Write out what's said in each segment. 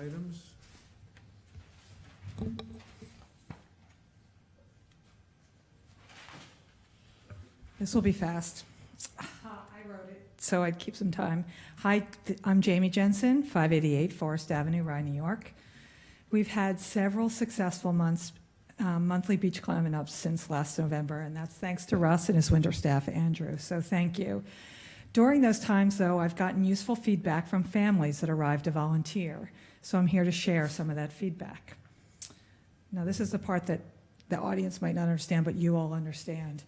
items. This will be fast. I wrote it, so I'd keep some time. Hi, I'm Jamie Jensen, 588 Forest Avenue, Rye, New York. We've had several successful monthly beach climbing ups since last November, and that's thanks to Russ and his winter staff, Andrew, so thank you. During those times, though, I've gotten useful feedback from families that arrived to volunteer, so I'm here to share some of that feedback. Now, this is the part that the audience might not understand, but you all understand.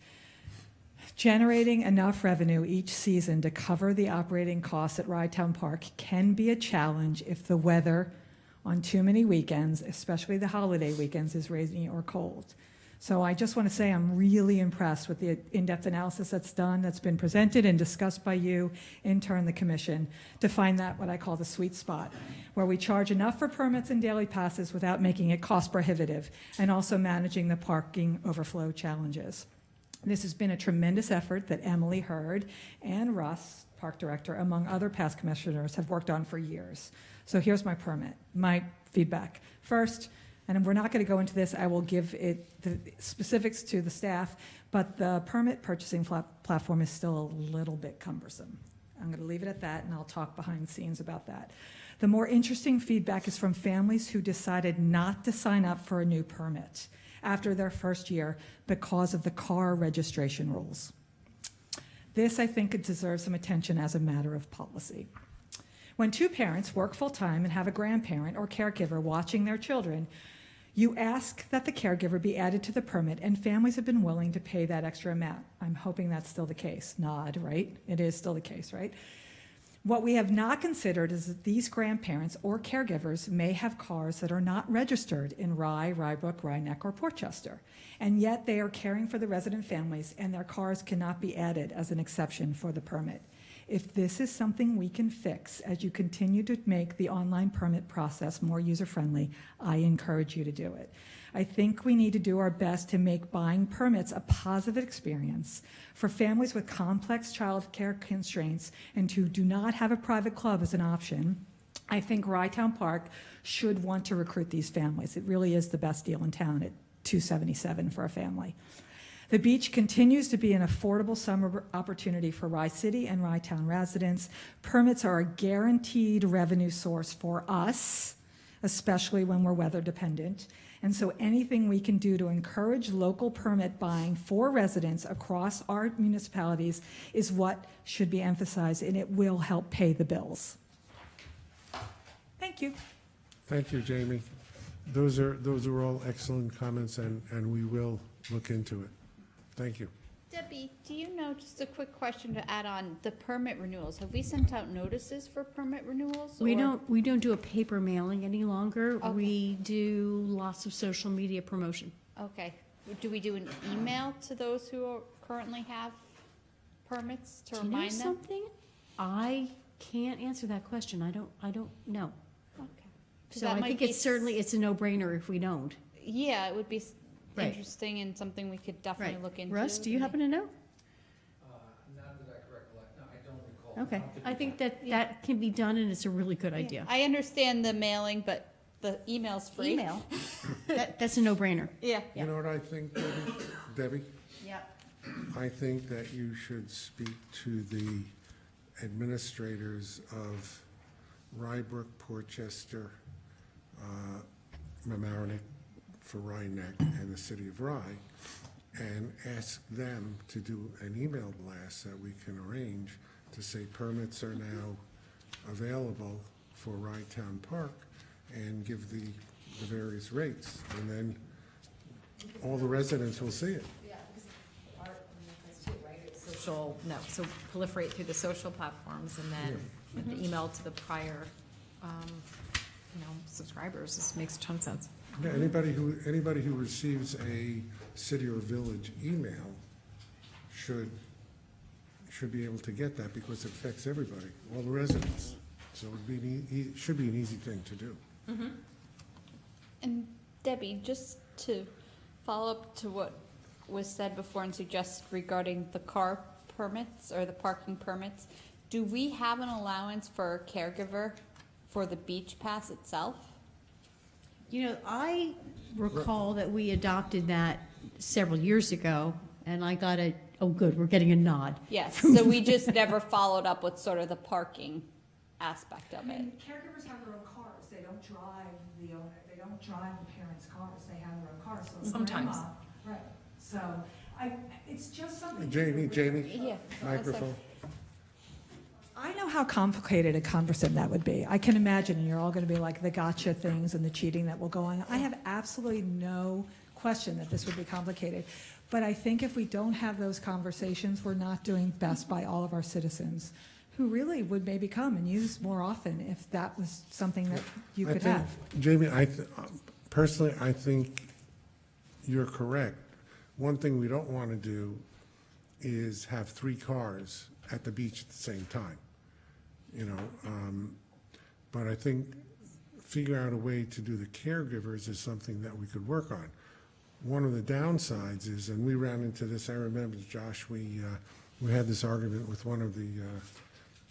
Generating enough revenue each season to cover the operating costs at Ryetown Park can be a challenge if the weather on too many weekends, especially the holiday weekends, is rainy or cold. So I just want to say I'm really impressed with the in-depth analysis that's been presented and discussed by you, in turn the commission, to find that what I call the sweet spot, where we charge enough for permits and daily passes without making it cost prohibitive, and also managing the parking overflow challenges. This has been a tremendous effort that Emily Hurd and Russ, park director, among other past commissioners, have worked on for years. So here's my feedback. First, and we're not going to go into this, I will give it the specifics to the staff, but the permit purchasing platform is still a little bit cumbersome. I'm going to leave it at that, and I'll talk behind the scenes about that. The more interesting feedback is from families who decided not to sign up for a new permit after their first year because of the car registration rules. This, I think, it deserves some attention as a matter of policy. When two parents work full-time and have a grandparent or caregiver watching their children, you ask that the caregiver be added to the permit, and families have been willing to pay that extra amount. I'm hoping that's still the case. Nod, right? It is still the case, right? What we have not considered is that these grandparents or caregivers may have cars that are not registered in Rye, Rybrook, Rhinebeck, or Portchester, and yet they are caring for the resident families, and their cars cannot be added as an exception for the permit. If this is something we can fix as you continue to make the online permit process more user-friendly, I encourage you to do it. I think we need to do our best to make buying permits a positive experience for families with complex child care constraints and who do not have a private club as an option. I think Ryetown Park should want to recruit these families. It really is the best deal in town at $277 for a family. The beach continues to be an affordable summer opportunity for Rye City and Ryetown residents. Permits are a guaranteed revenue source for us, especially when we're weather dependent. And so anything we can do to encourage local permit buying for residents across our municipalities is what should be emphasized, and it will help pay the bills. Thank you. Thank you, Jamie. Those are all excellent comments, and we will look into it. Thank you. Debbie, do you know, just a quick question to add on, the permit renewals, have we sent out notices for permit renewals? We or- don't do a paper mailing any longer. Okay. We do lots of social media promotion. Okay, do we do an email to those who currently have permits to Do you know remind them? something? I can't answer that question. I don't know. Okay. 'Cause So that I might think be it's a no-brainer if we don't. Yeah, it would be Right. interesting and something we could definitely Right. look into. Russ, do you happen to know? Not that I can recollect, no, I don't recall. Okay, I'll have to I do think that. that can be done, and it's a really good Yeah. idea. I understand the mailing, but the email's free. Email, that's a no-brainer. Yeah. Yeah. You know what I think, Debbie? Yeah. I think that you should speak to the administrators of Rybrook, Portchester, Mamaroneck for Rhinebeck, and the city of Rye, and ask them to do an email blast that we can arrange to say permits are now available for Ryetown Park, and give the various rates, and then all the residents will see it. Yeah, because our, that's too, right? It's social, no, so proliferate through the social platforms and then the email to the prior, subscribers. This makes a ton of sense. Yeah, anybody who receives a city or village email should be able to get that, because it affects everybody, all the residents. So it should be an easy thing to do. And Debbie, just to follow up to what was said before and suggest regarding the car permits or the parking permits, do we have an allowance for a caregiver for the beach pass itself? You know, I recall that we adopted that several years ago, and I got a, oh, good, we're getting a nod. Yes, so we just never followed up with sort of the parking aspect of it. Caregivers have their own cars, they don't drive the owner, they don't drive the parents' cars, they have their own cars, so. Sometimes. grandma- Right, so, it's just something. Jamie, Yeah. microphone. I know how complicated a conversation that would be. I can imagine, and you're all gonna be like the gotcha things and the cheating that will go on. I have absolutely no question that this would be complicated. But I think if we don't have those conversations, we're not doing best by all of our citizens, who really would maybe come and use more often if that was something that you I could think- have. Jamie, personally, I think you're correct. One thing we don't want to do is have 3 cars at the beach at the same time, you know? But I think figure out a way to do the caregivers is something that we could work on. One of the downsides is, and we ran into this, I remember, Josh, we had this argument with one of the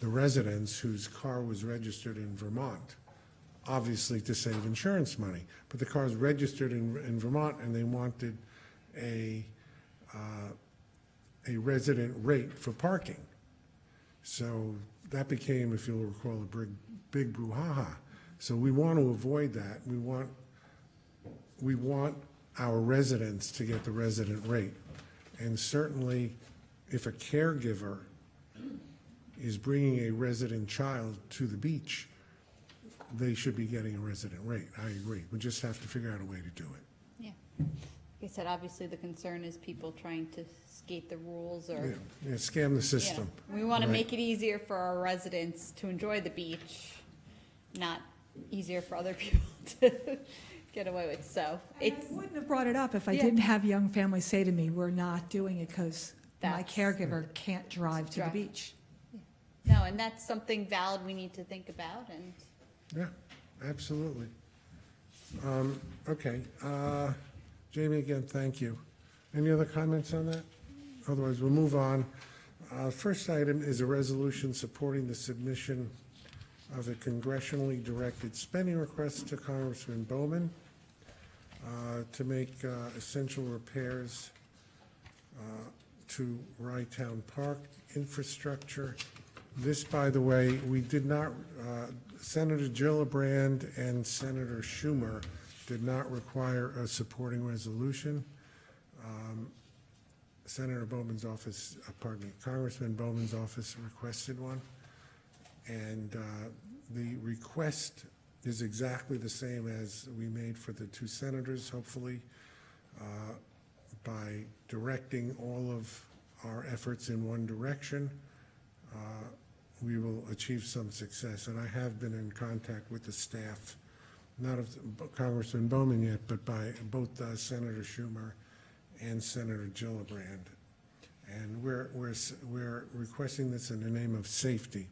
residents whose car was registered in Vermont, obviously to save insurance money. But the car's registered in Vermont, and they wanted a resident rate for parking. So that became, if you'll recall, a big brouhaha. So we want to avoid that. We want our residents to get the resident rate. And certainly, if a caregiver is bringing a resident child to the beach, they should be getting a resident rate. I agree. We just have to figure out a way to do it. Yeah. Like I said, obviously the concern is people trying to skate the rules or, Yeah, scam the you know, system. we want to Right. make it easier for our residents to enjoy the beach, not easier for other people to get away with, so And it's, I wouldn't have brought it up if I Yeah. didn't have young families say to me, we're not doing it because my That's- caregiver can't drive to the Drive. beach. no, and that's something valid we need to think about, and Yeah, absolutely. Okay, Jamie, again, thank you. Any other comments on that? Otherwise, we'll move on. First item is a resolution supporting the submission of a congressionally directed spending request to Congressman Bowman to make essential repairs to Rye-Town Park infrastructure. This, by the way, we did not, Senator Gillibrand and Senator Schumer did not require a supporting resolution. Senator Bowman's office, Congressman Bowman's office requested one. And the request is exactly the same as we made for the 2 senators, hopefully, by directing all of our efforts in one direction. We will achieve some success. And I have been in contact with the staff, not of Congressman Bowman yet, but by both Senator Schumer and Senator Gillibrand. And we're requesting this in the name of safety,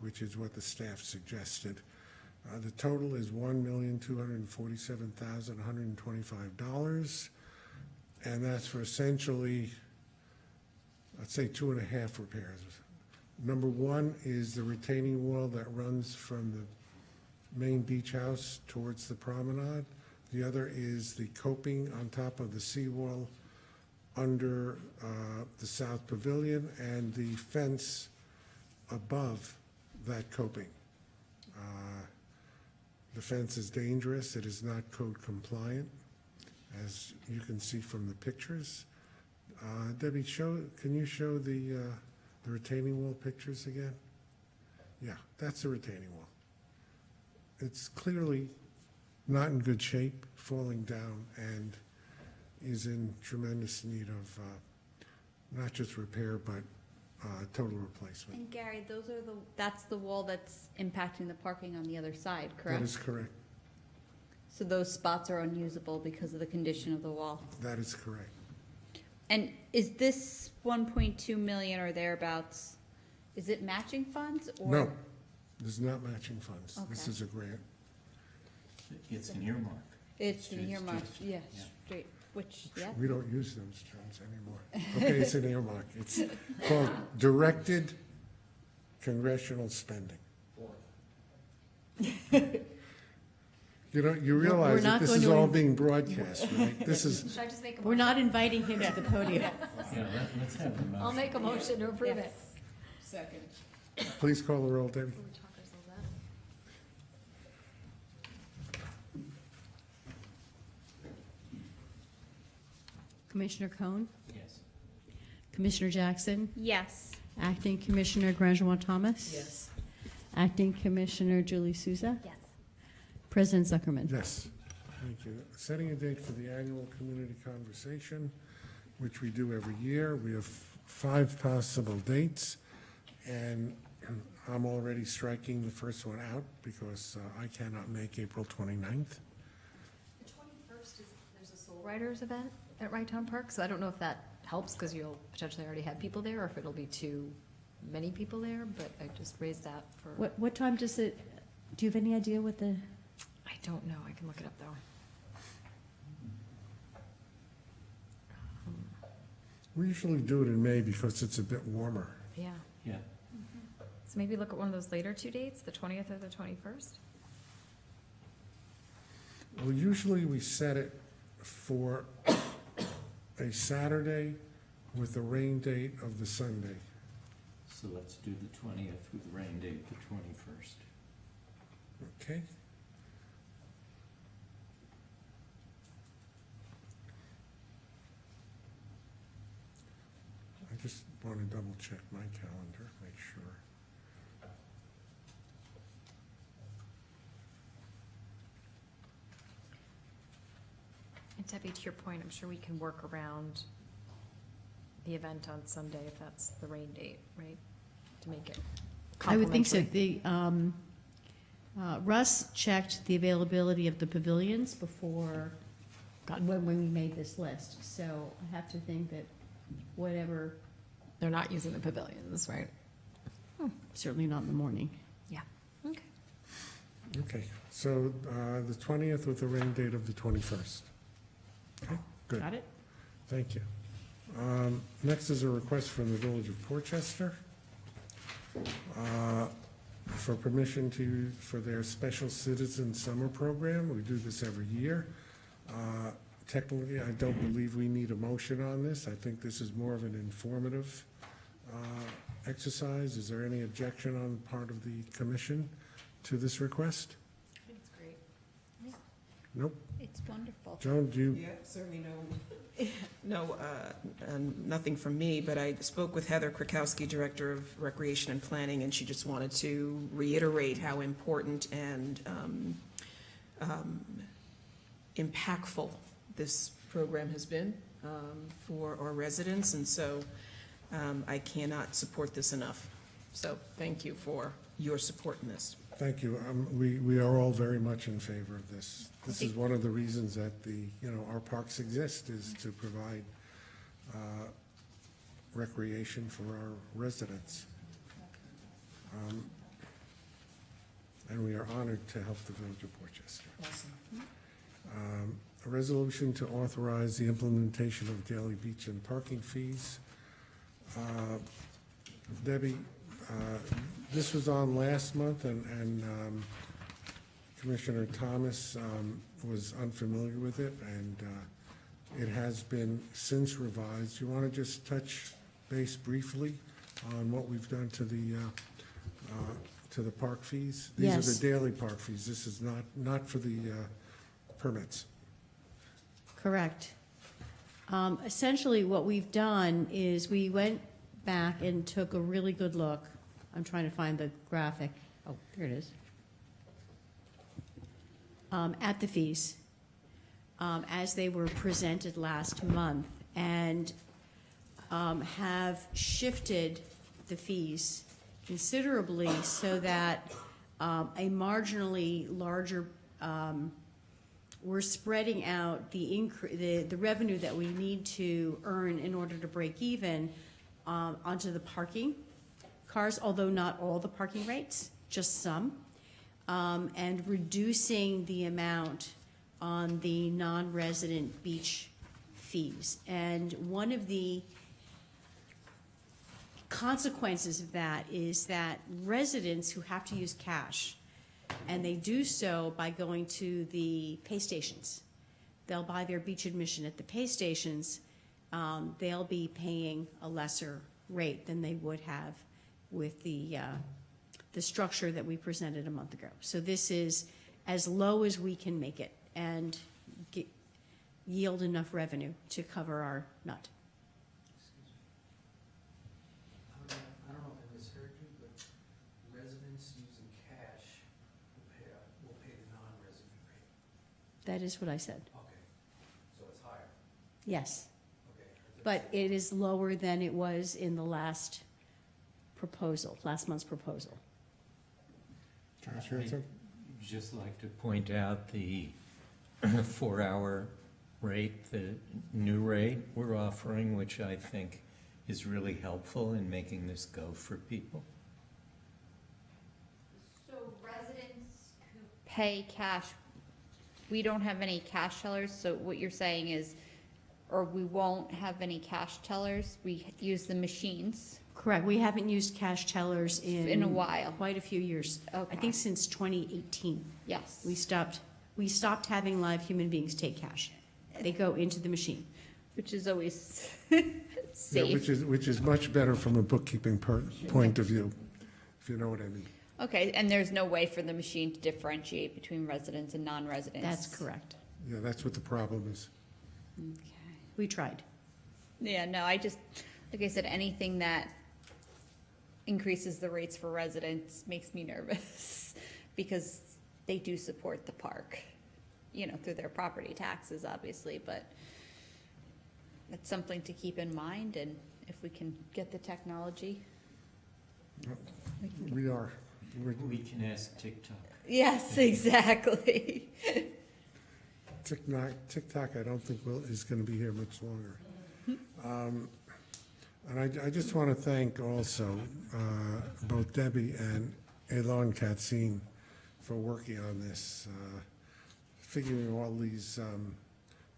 which is what the staff suggested. The total is $1,247,125, and that's for essentially, I'd say 2.5 repairs. Number 1 is the retaining wall that runs from the main beach house towards the promenade. The other is the coping on top of the seawall under the South Pavilion and the fence above that coping. The fence is dangerous. It is not code compliant, as you can see from the pictures. Debbie, can you show the retaining wall pictures again? Yeah, that's the retaining wall. It's clearly not in good shape, falling down, and is in tremendous need of not just repair, but total replacement. And Gary, that's the wall that's impacting the parking on the other side, correct? That is correct. So those spots are unusable because of the condition of the wall. That is correct. And is this 1.2 million or thereabouts, is it matching funds or? No, this is not matching funds. This Okay. is a grant. It's an earmark. It's an It's earmark, just- yes, yeah. straight, which, yeah, We don't use those terms anymore. Okay, it's an earmark. It's called directed congressional spending. You know, you We're realize that not this going is to all in- being broadcast, right? This is, Should I just make a We're motion? not inviting him to the podium. Yeah, let's have the I'll motion. make a motion to approve it. please call the roll, Debbie. Commissioner Cohn, Yes. Commissioner Jackson, Yes. Acting Commissioner Grangewan Thomas. Yes. Acting Commissioner Julie Souza, Yes. President Zuckerman. Yes, thank you. Setting a date for the annual community conversation, which we do every year. We have 5 possible dates, and I'm already striking the first one out because I cannot make April 29th. The 21st is, there's a Soul Riders event at Wright Town Park, so I don't know if that helps, because you'll potentially already have people there, or if it'll be too many people there, but I just raised that for. What time does it, do you have any idea what the, I don't know, I can look it up though. We usually do it in May because it's a bit warmer. Yeah, Yeah. so maybe look at one of those later 2 dates, the 20th or the 21st? Well, usually we set it for a Saturday with a rain date of the Sunday. So let's do the 20th with the rain date, the 21st. Okay? I just want to double check my calendar, make sure. And Debbie, to your point, I'm sure we can work around the event on Sunday if that's the rain date, right? To make it I would think so. complimentary. Russ checked the availability of the pavilions before, when we made this list. So I have to think that whatever, They're not using the pavilions, right? certainly not in the morning. Yeah, okay. Okay, so the 20th with the rain date of the 21st. Okay, good, Got it? thank you. Next is a request from the Village of Portchester for permission for their Special Citizen Summer Program. We do this every year. Technically, I don't believe we need a motion on this. I think this is more of an informative exercise. Is there any objection on the part of the commission to this request? I think it's great. Nope. It's wonderful. Joan, do you? Yeah, certainly nothing from me, but I spoke with Heather Krakowski, Director of Recreation and Planning, and she just wanted to reiterate how important and impactful this program has been for our residents, and so I cannot support this enough. So thank you for your support in this. Thank you. We are all very much in favor of this. This is one of the reasons that our parks exist, is to provide recreation for our residents. And we are honored to help the Village of Portchester. A resolution to authorize the implementation of daily beach and parking fees. Debbie, this was on last month, and Commissioner Thomas was unfamiliar with it, and it has been since revised. You want to just touch base briefly on what we've done to the park fees? These are Yes. the daily park fees. This is not for the permits. Correct. Essentially, what we've done is we went back and took a really good look. I'm trying to find the graphic. Oh, there it is. At the fees, as they were presented last month, and have shifted the fees considerably so that a marginally larger, we're spreading out the revenue that we need to earn in order to break even onto the parking cars, although not all the parking rates, just some, and reducing the amount on the non-resident beach fees. And one of the consequences of that is that residents who have to use cash And they do so by going to the pay stations. They'll buy their beach admission at the pay stations. They'll be paying a lesser rate than they would have with the structure that we presented a month ago. So this is as low as we can make it and yield enough revenue to cover our nut. I don't know if I misheard you, but residents using cash will pay the non-resident rate. That is what I said. Okay, so it's higher, Yes. okay. But it is lower than it was in the last month's proposal. Josh, you had something? I'd just like to point out the 4-hour rate, the new rate we're offering, which I think is really helpful in making this go for people. So residents who pay cash, we don't have any cash tellers, so what you're saying is, or we won't have any cash tellers, we use the machines Correct. We haven't used cash tellers in a while. quite a few years. I Okay. think since 2018. Yes. We stopped having live human beings take cash. They go into the machine. Which is always Yeah, safe. which is much better from a bookkeeping point of view, if you know what I mean. Okay, and there's no way for the machine to differentiate between residents and non-residents? That's correct. Yeah, that's what the problem is. Okay. We tried. Yeah, no, I just, like I said, anything that increases the rates for residents makes me nervous because they do support the park, you know, through their property taxes, obviously, but it's something to keep in mind, and if we can get the technology. We are. We can ask TikTok. Yes, exactly. TikTok, I don't think is going to be here much longer. And I just want to thank also both Debbie and Elon Katzin for working on this, figuring all these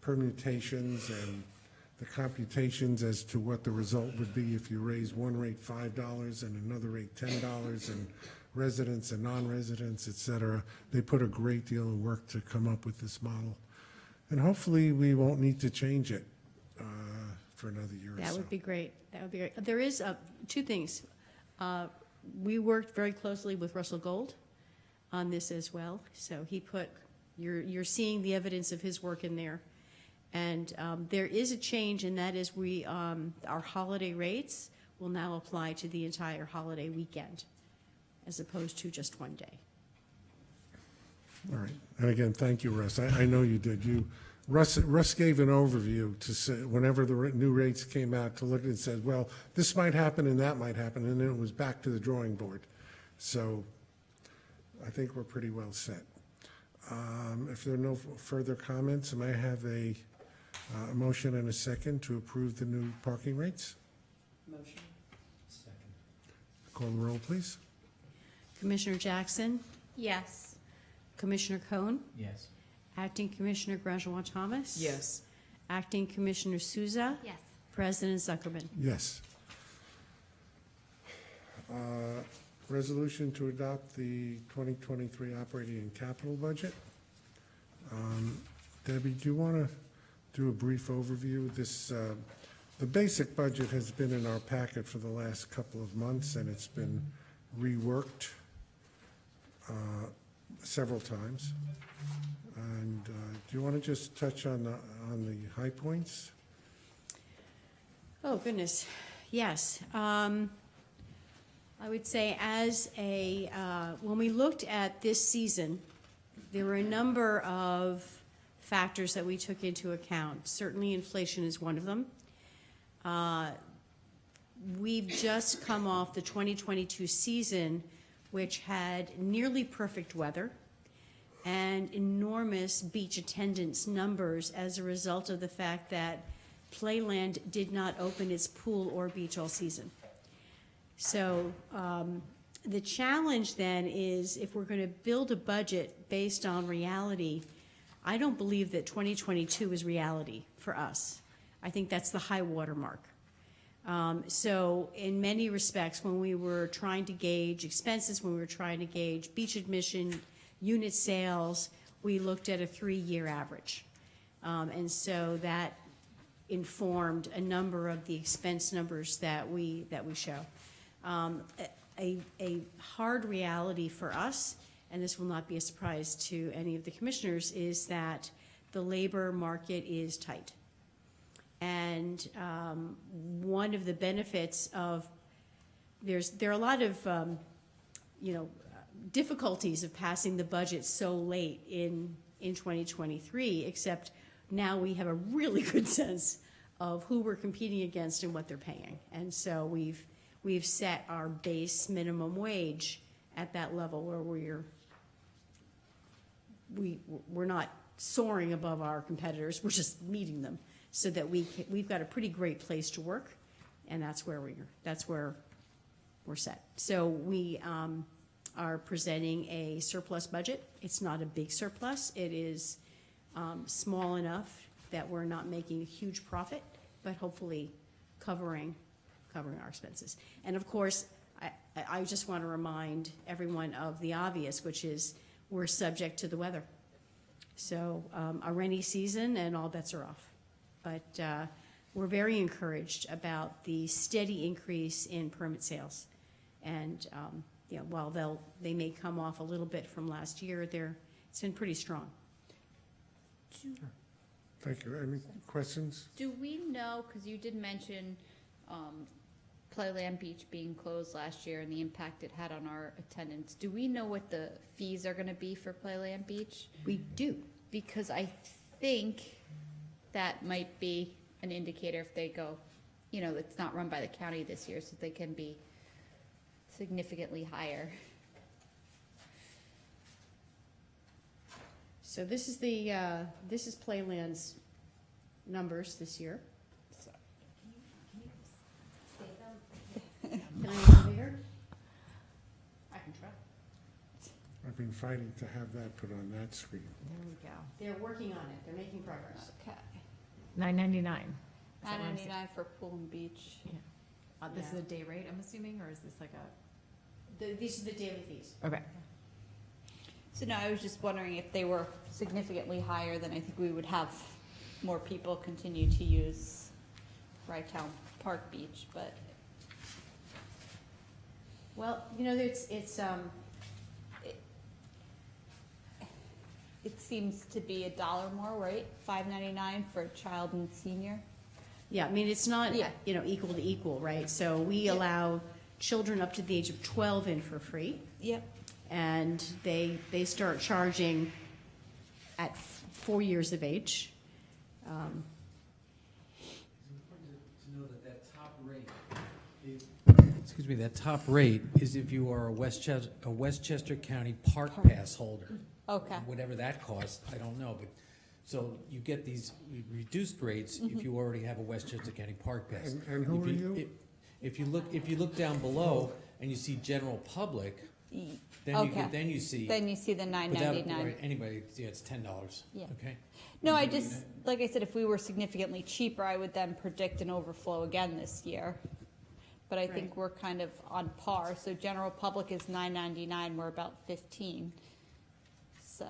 permutations and the computations as to what the result would be if you raise one rate $5 and another rate $10 and residents and non-residents, et cetera. They put a great deal of work to come up with this model. And hopefully we won't need to change it for another year or so. That would be great. That would be great. There is two things. We worked very closely with Russell Gold on this as well. So he put, you're seeing the evidence of his work in there. And there is a change, and that is our holiday rates will now apply to the entire holiday weekend as opposed to just one day. All right. And again, thank you, Russ. I know you did. Russ gave an overview to say, whenever the new rates came out, to look and said, well, this might happen and that might happen, and then it was back to the drawing board. So I think we're pretty well set. If there are no further comments, may I have a motion and a second to approve the new parking rates? Motion. Second. Call the roll, please. Commissioner Jackson, Yes. Commissioner Cohn, Yes. Acting Commissioner Grandjean-Thomas. Yes. Acting Commissioner Souza, Yes. President Zuckerman. Yes. Resolution to adopt the 2023 operating and capital budget. Debbie, do you want to do a brief overview? The basic budget has been in our packet for the last couple of months, and it's been reworked several times. And do you want to just touch on the high points? Oh, goodness, yes. I would say when we looked at this season, there were a number of factors that we took into account. Certainly inflation is one of them. We've just come off the 2022 season, which had nearly perfect weather and enormous beach attendance numbers as a result of the fact that Playland did not open its pool or beach all season. So the challenge then is, if we're going to build a budget based on reality, I don't believe that 2022 is reality for us. I think that's the high water mark. So in many respects, when we were trying to gauge expenses, when we were trying to gauge beach admission unit sales, we looked at a 3-year average. And so that informed a number of the expense numbers that we show. A hard reality for us, and this will not be a surprise to any of the commissioners, is that the labor market is tight. And one of the benefits of, there are a lot of, difficulties of passing the budget so late in 2023, except now we have a really good sense of who we're competing against and what they're paying. And so we've set our base minimum wage at that level where we're not soaring above our competitors, we're just meeting them, so that we've got a pretty great place to work, and that's where we're set. So we are presenting a surplus budget. It's not a big surplus. It is small enough that we're not making a huge profit, but hopefully covering our expenses. And of course, I just want to remind everyone of the obvious, which is we're subject to the weather. So a rainy season and all bets are off. But we're very encouraged about the steady increase in permit sales. And while they may come off a little bit from last year, it's been pretty strong. Thank you. Any questions? Do we know, because you did mention Playland Beach being closed last year and the impact it had on our attendance, do we know what the fees are going to be for Playland Beach? We do. Because I think that might be an indicator if they go, it's not run by the county this year, so they can be significantly higher. So this is Playland's numbers this year. Can I go here? I can try. I've been fighting to have that put on that screen. There we go. They're working on it. They're making progress. Okay. $9.99. $9.99 for pool and beach. This is a day rate, I'm assuming, or is this like These are the daily fees. okay. So no, I was just wondering if they were significantly higher, then I think we would have more people continue to use Rytown Park Beach, but. Well, It seems to be $1 more, right? $5.99 for a child and senior. yeah, I mean, it's not, Yeah. equal to equal, right? So we allow children up to the age of 12 in for free, Yep. and they start charging at 4 years of age. It's important to know that top rate, that top rate is if you are a Westchester County Park Pass holder. Okay. Whatever that costs, I don't know, but, so you get these reduced rates if you already have a Westchester County Park Pass. And who If are you? If you look down below and you see general public, Okay. then you see. Then you see the without- $9.99. right, Anybody, it's $10, Yeah. okay? No, I just, like I said, if we were significantly cheaper, I would then predict an overflow again this year. But I think Right. we're kind of on par, so general public is $9.99, we're about 15. So,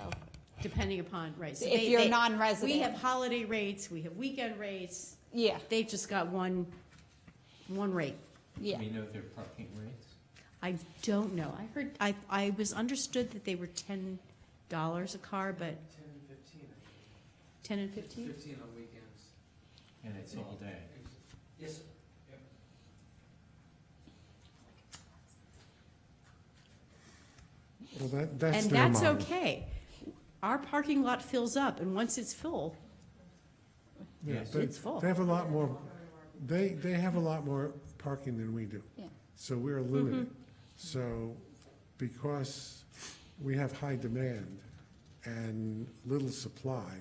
Depending upon, right. So if they- you're they- non-resident. We have holiday rates, we have weekend rates. yeah, They've just got one rate. yeah. Do we know their parking rates? I don't know. I was understood that they were $10 a car, but 10 and 15. 10 and 15? 15 on weekends. And it's all day. Yes, sir. Yep. Well, that's And their that's model. okay. Our parking lot fills up, and once it's full, Yeah, Yes. but It's full. They have a lot more, they have a lot more parking than we do. Yeah. So we're limited. So because we have high demand and little supply,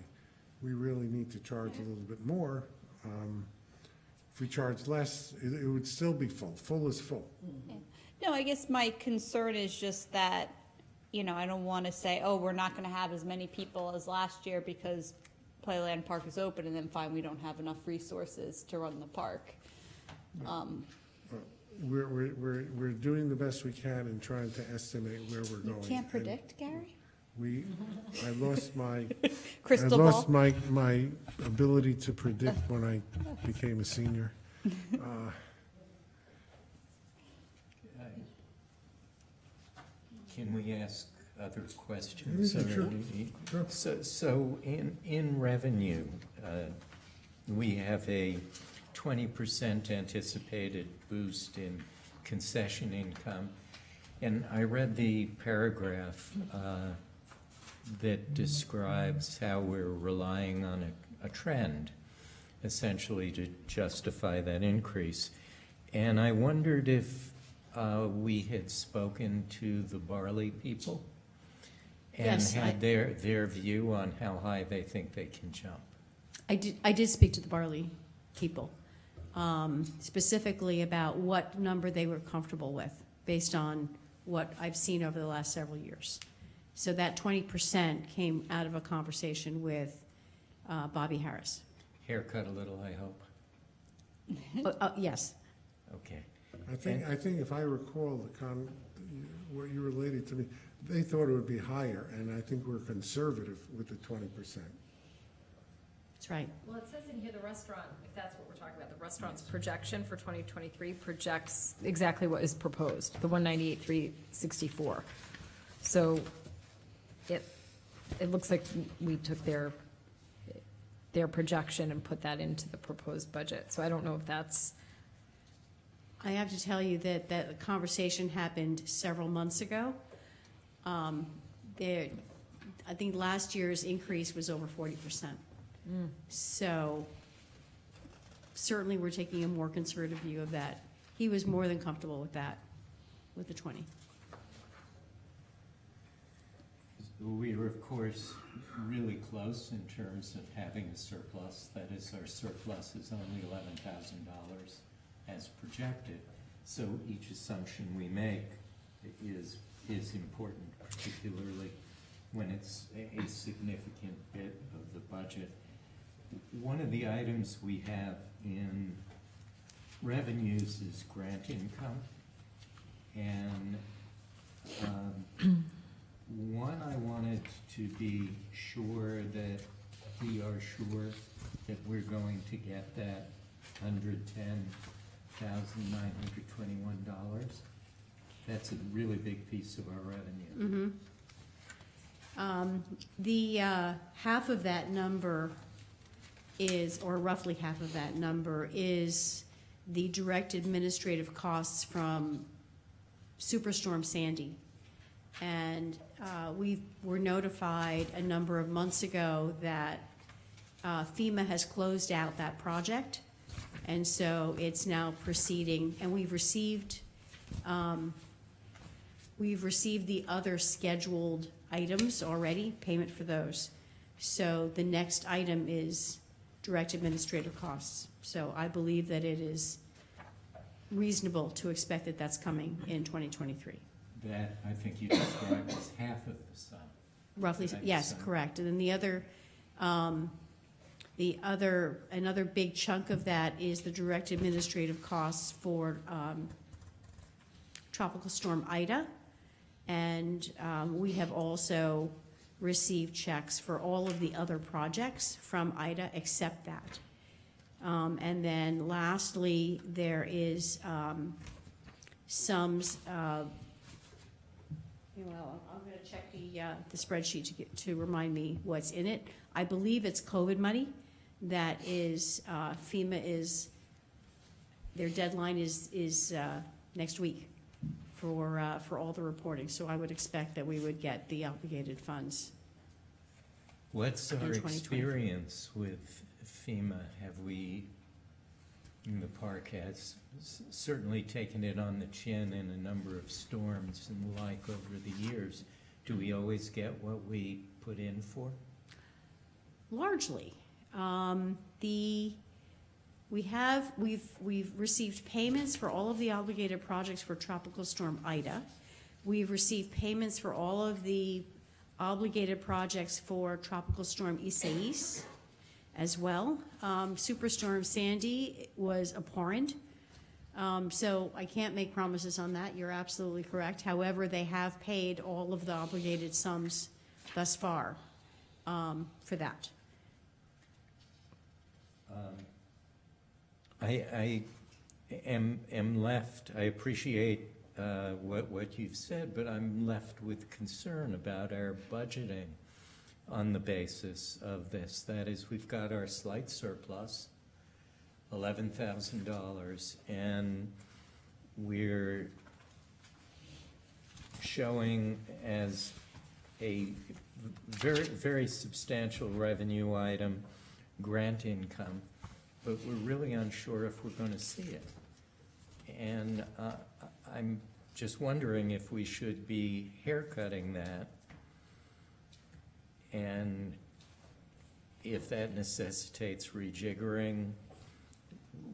we really need to charge a little bit more. If we charge less, it would still be full. Full is full. No, I guess my concern is just that, I don't want to say, oh, we're not going to have as many people as last year because Playland Park is open, and then find we don't have enough resources to run the park. We're doing the best we can and trying to estimate where we're You going. can't And predict, Gary? I lost my, Crystal I lost ball. my ability to predict when I became a senior. Can we ask other questions? Yeah, sure. Sure. So in revenue, we have a 20% anticipated boost in concession income. And I read the paragraph that describes how we're relying on a trend, essentially, to justify that increase. And I wondered if we had spoken to the Barley people and Yes, had their view on how high they think they can jump. I did speak to the Barley people, specifically about what number they were comfortable with, based on what I've seen over the last several years. So that 20% came out of a conversation with Bobby Harris. Haircut a little, I hope. Yes. Okay. I think if I recall what you related to me, they thought it would be higher, and I think we're conservative with the 20%. That's right. Well, it says in here the restaurant, if that's what we're talking about, the restaurant's projection for 2023 projects exactly what is proposed, the 198,364. So it looks like we took their projection and put that into the proposed budget. So I don't know if that's, I have to tell you that that conversation happened several months ago. I think last year's increase was over 40%. So certainly we're taking a more conservative view of that. He was more than comfortable with that, with the 20. We are, of course, really close in terms of having a surplus. That is, our surplus is only $11,000 as projected. So each assumption we make is important, particularly when it's a significant bit of the budget. One of the items we have in revenues is grant income. And one, I wanted to be sure that we are sure that we're going to get that $110,921. That's a really big piece of our revenue. The half of that number is, or roughly half of that number, is the direct administrative costs from Superstorm Sandy. And we were notified a number of months ago that FEMA has closed out that project. And so it's now proceeding, and we've received the other scheduled items already, payment for those. So the next item is direct administrative costs. So I believe that it is reasonable to expect that that's coming in 2023. That, I think you described as half of the sum. Roughly, Right, yes, so- correct. And then another big chunk of that is the direct administrative costs for Tropical Storm Ida. And we have also received checks for all of the other projects from Ida except that. And then lastly, there is sums, well, I'm going to check the spreadsheet to remind me what's in it. I believe it's COVID money that is, FEMA is, their deadline is next week for all the reporting. So I would expect that we would get the obligated funds. What's in our 2023. experience with FEMA? Have we, in the park, has certainly taken it on the chin in a number of storms and the like over the years. Do we always get what we put in for? Largely. We've received payments for all of the obligated projects for Tropical Storm Ida. We've received payments for all of the obligated projects for Tropical Storm Isaias as well. Superstorm Sandy was abhorrent. So I can't make promises on that. You're absolutely correct. However, they have paid all of the obligated sums thus far for that. I am left, I appreciate what you've said, but I'm left with concern about our budgeting on the basis of this. That is, we've got our slight surplus, $11,000, and we're showing as a very, very substantial revenue item, grant income, but we're really unsure if we're going to see it. And I'm just wondering if we should be haircutting that, and if that necessitates rejiggering.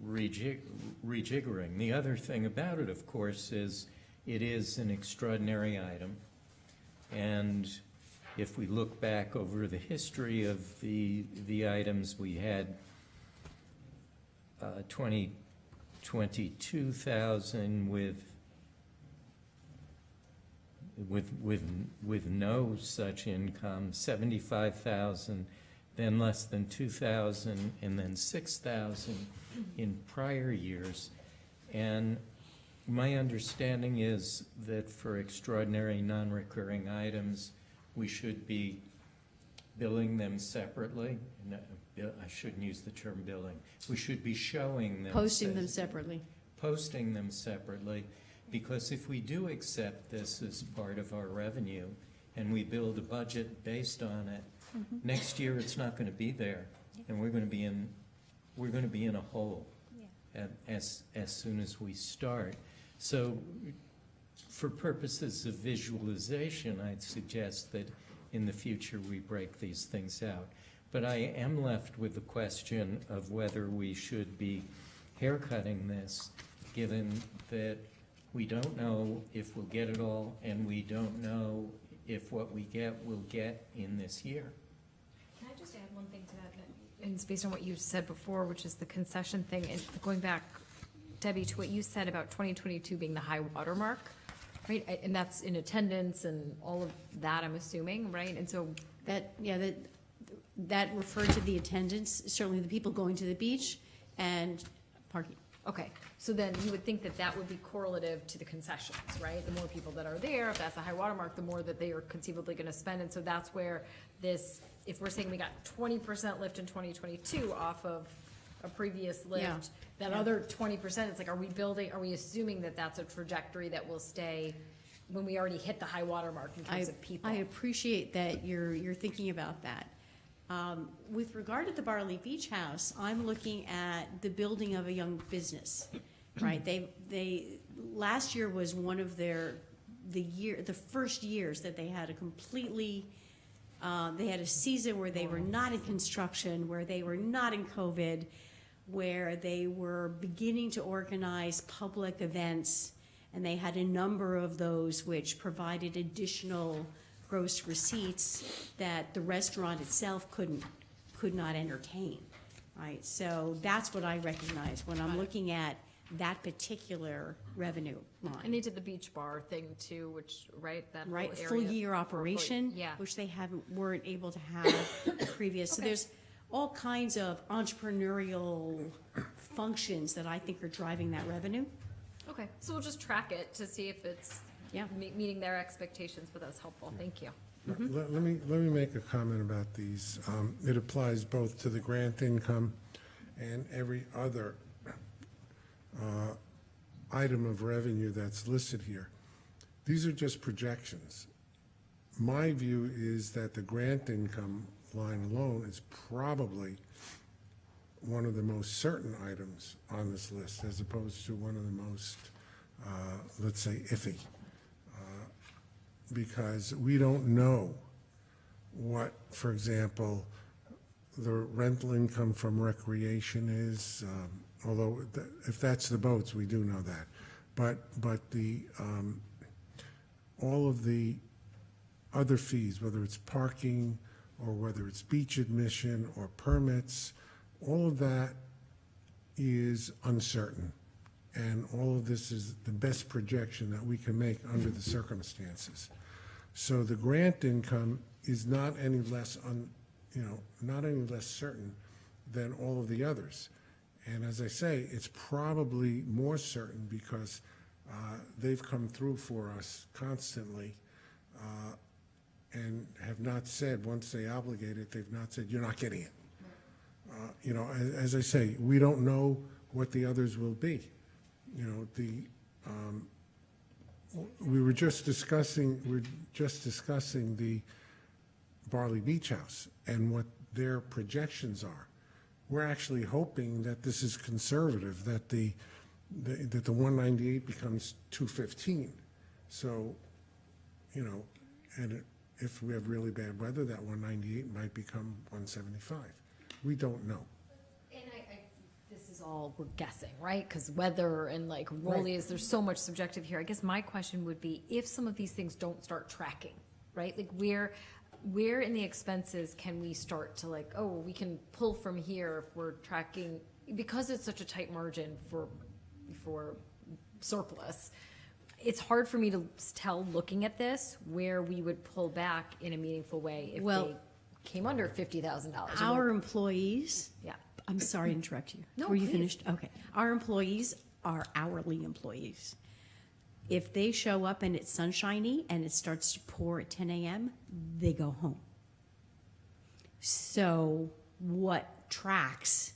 The other thing about it, of course, is it is an extraordinary item. And if we look back over the history of the items, we had 22,000 with no such income, 75,000, then less than 2,000, and then 6,000 in prior years. And my understanding is that for extraordinary non-recurring items, we should be billing them separately. No, I shouldn't use the term billing. We should be showing them. Posting them separately. Posting them separately, because if we do accept this as part of our revenue and we build a budget based on it, next year it's not going to be there, and we're going to be in a hole as soon as we start. So for purposes of visualization, I'd suggest that in the future we break these things out. But I am left with the question of whether we should be haircutting this, given that we don't know if we'll get it all, and we don't know if what we get we'll get in this year. Can I just add one thing to that? And it's based on what you said before, which is the concession thing, and going back, Debbie, to what you said about 2022 being the high water mark, right? And that's in attendance and all of that, I'm assuming, right? And so That referred to the attendance, certainly the people going to the beach and parking. okay, so then you would think that that would be correlative to the concessions, right? The more people that are there, if that's a high water mark, the more that they are conceivably gonna spend, and so that's where this, if we're saying we got 20% lift in 2022 off of a previous Yeah. lift, that other 20%, it's like, are we assuming that that's a trajectory that will stay when we already hit the high water mark in terms of people? I appreciate that you're thinking about that. With regard to the Barley Beach House, I'm looking at the building of a young business, right? Last year was one of the first years that they had a completely, they had a season where they were not in construction, where they were not in COVID, where they were beginning to organize public events, and they had a number of those which provided additional gross receipts that the restaurant itself could not entertain, right? So that's what I recognize when I'm looking at that particular revenue And line. they did the beach bar thing too, which, right, that whole Right, area. full year operation, Yeah. which they weren't able to have previous. So Okay. there's all kinds of entrepreneurial functions that I think are driving that revenue. Okay, so we'll just track it to see if it's Yeah. meeting their expectations, but that's helpful, thank you. Let me make a comment about these. It applies both to the grant income and every other item of revenue that's listed here. These are just projections. My view is that the grant income line alone is probably one of the most certain items on this list, as opposed to one of the most, let's say, iffy. Because we don't know what, for example, the rental income from recreation is, although if that's the boats, we do know that. But the, all of the other fees, whether it's parking or whether it's beach admission or permits, all of that is uncertain. And all of this is the best projection that we can make under the circumstances. So the grant income is not any less not any less certain than all of the others. And as I say, it's probably more certain because they've come through for us constantly and have not said, once they obligate it, they've not said, you're not getting it. As I say, we don't know what the others will be. We were just discussing the Barley Beach House and what their projections are. We're actually hoping that this is conservative, that the 198 becomes 215. So, and if we have really bad weather, that 198 might become 175. We don't know. And this is all, we're guessing, right? Because weather and like rollies, there's so much subjective here. I guess my question would be, if some of these things don't start tracking, right? Like where in the expenses can we start to like, oh, we can pull from here if we're tracking, because it's such a tight margin for surplus. It's hard for me to tell, looking at this, where we would pull back in a meaningful way if Well, they came under $50,000. Our employees, Yeah. I'm sorry to interrupt you. No, Were you please. finished? Okay. Our employees are hourly employees. If they show up and it's sunshiny and it starts to pour at 10 a.m., they go home. So what tracks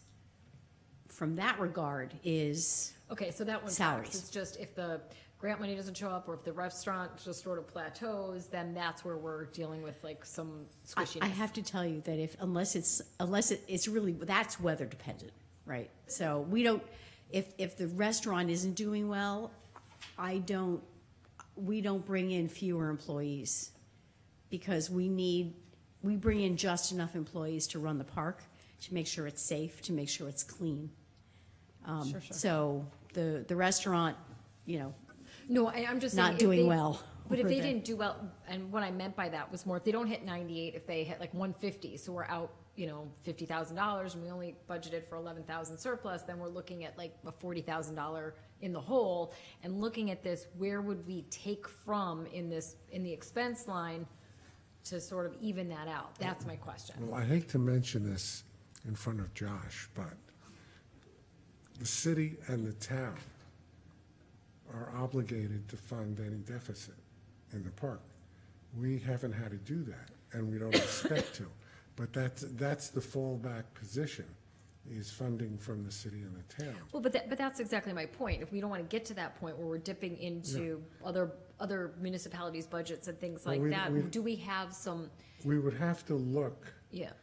from that regard is, Okay, so that one Salaries. tracks. It's just if the grant money doesn't show up or if the restaurant just sort of plateaus, then that's where we're dealing with like some squishiness. I have to tell you that unless it's really, that's weather dependent, right? So we don't, if the restaurant isn't doing well, we don't bring in fewer employees because we bring in just enough employees to run the park, to make sure it's safe, to make sure it's clean. Sure. So the restaurant, No, I'm just saying. not if doing they- well. But if over they there. didn't do well, and what I meant by that was more, if they don't hit 98, if they hit like 150, so we're out, $50,000 and we only budgeted for 11,000 surplus, then we're looking at like a $40,000 in the hole. And looking at this, where would we take from in the expense line to sort of even that out? That's my question. Well, I hate to mention this in front of Josh, but the city and the town are obligated to fund any deficit in the park. We haven't had to do that, and we don't expect to. But that's the fallback position, is funding from the city and the town. Well, but that's exactly my point. If we don't want to get to that point where we're dipping into other municipalities' budgets and things Well, like we- that, do we have some, We would have to look yeah.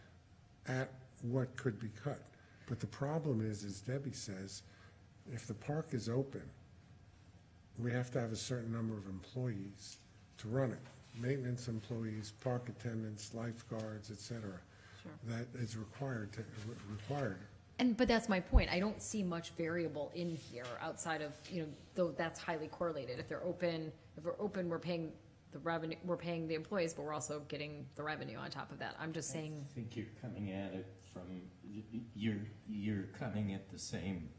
at what could be cut. But the problem is, as Debbie says, if the park is open, we have to have a certain number of employees to run it. Maintenance employees, park attendants, lifeguards, et cetera. Sure. That is required. But that's my point. I don't see much variable in here outside of, though that's highly correlated. If we're open, we're paying the revenue, we're paying the employees, but we're also getting the revenue on top of that. I'm just saying, I think you're coming at it from, you're coming at the same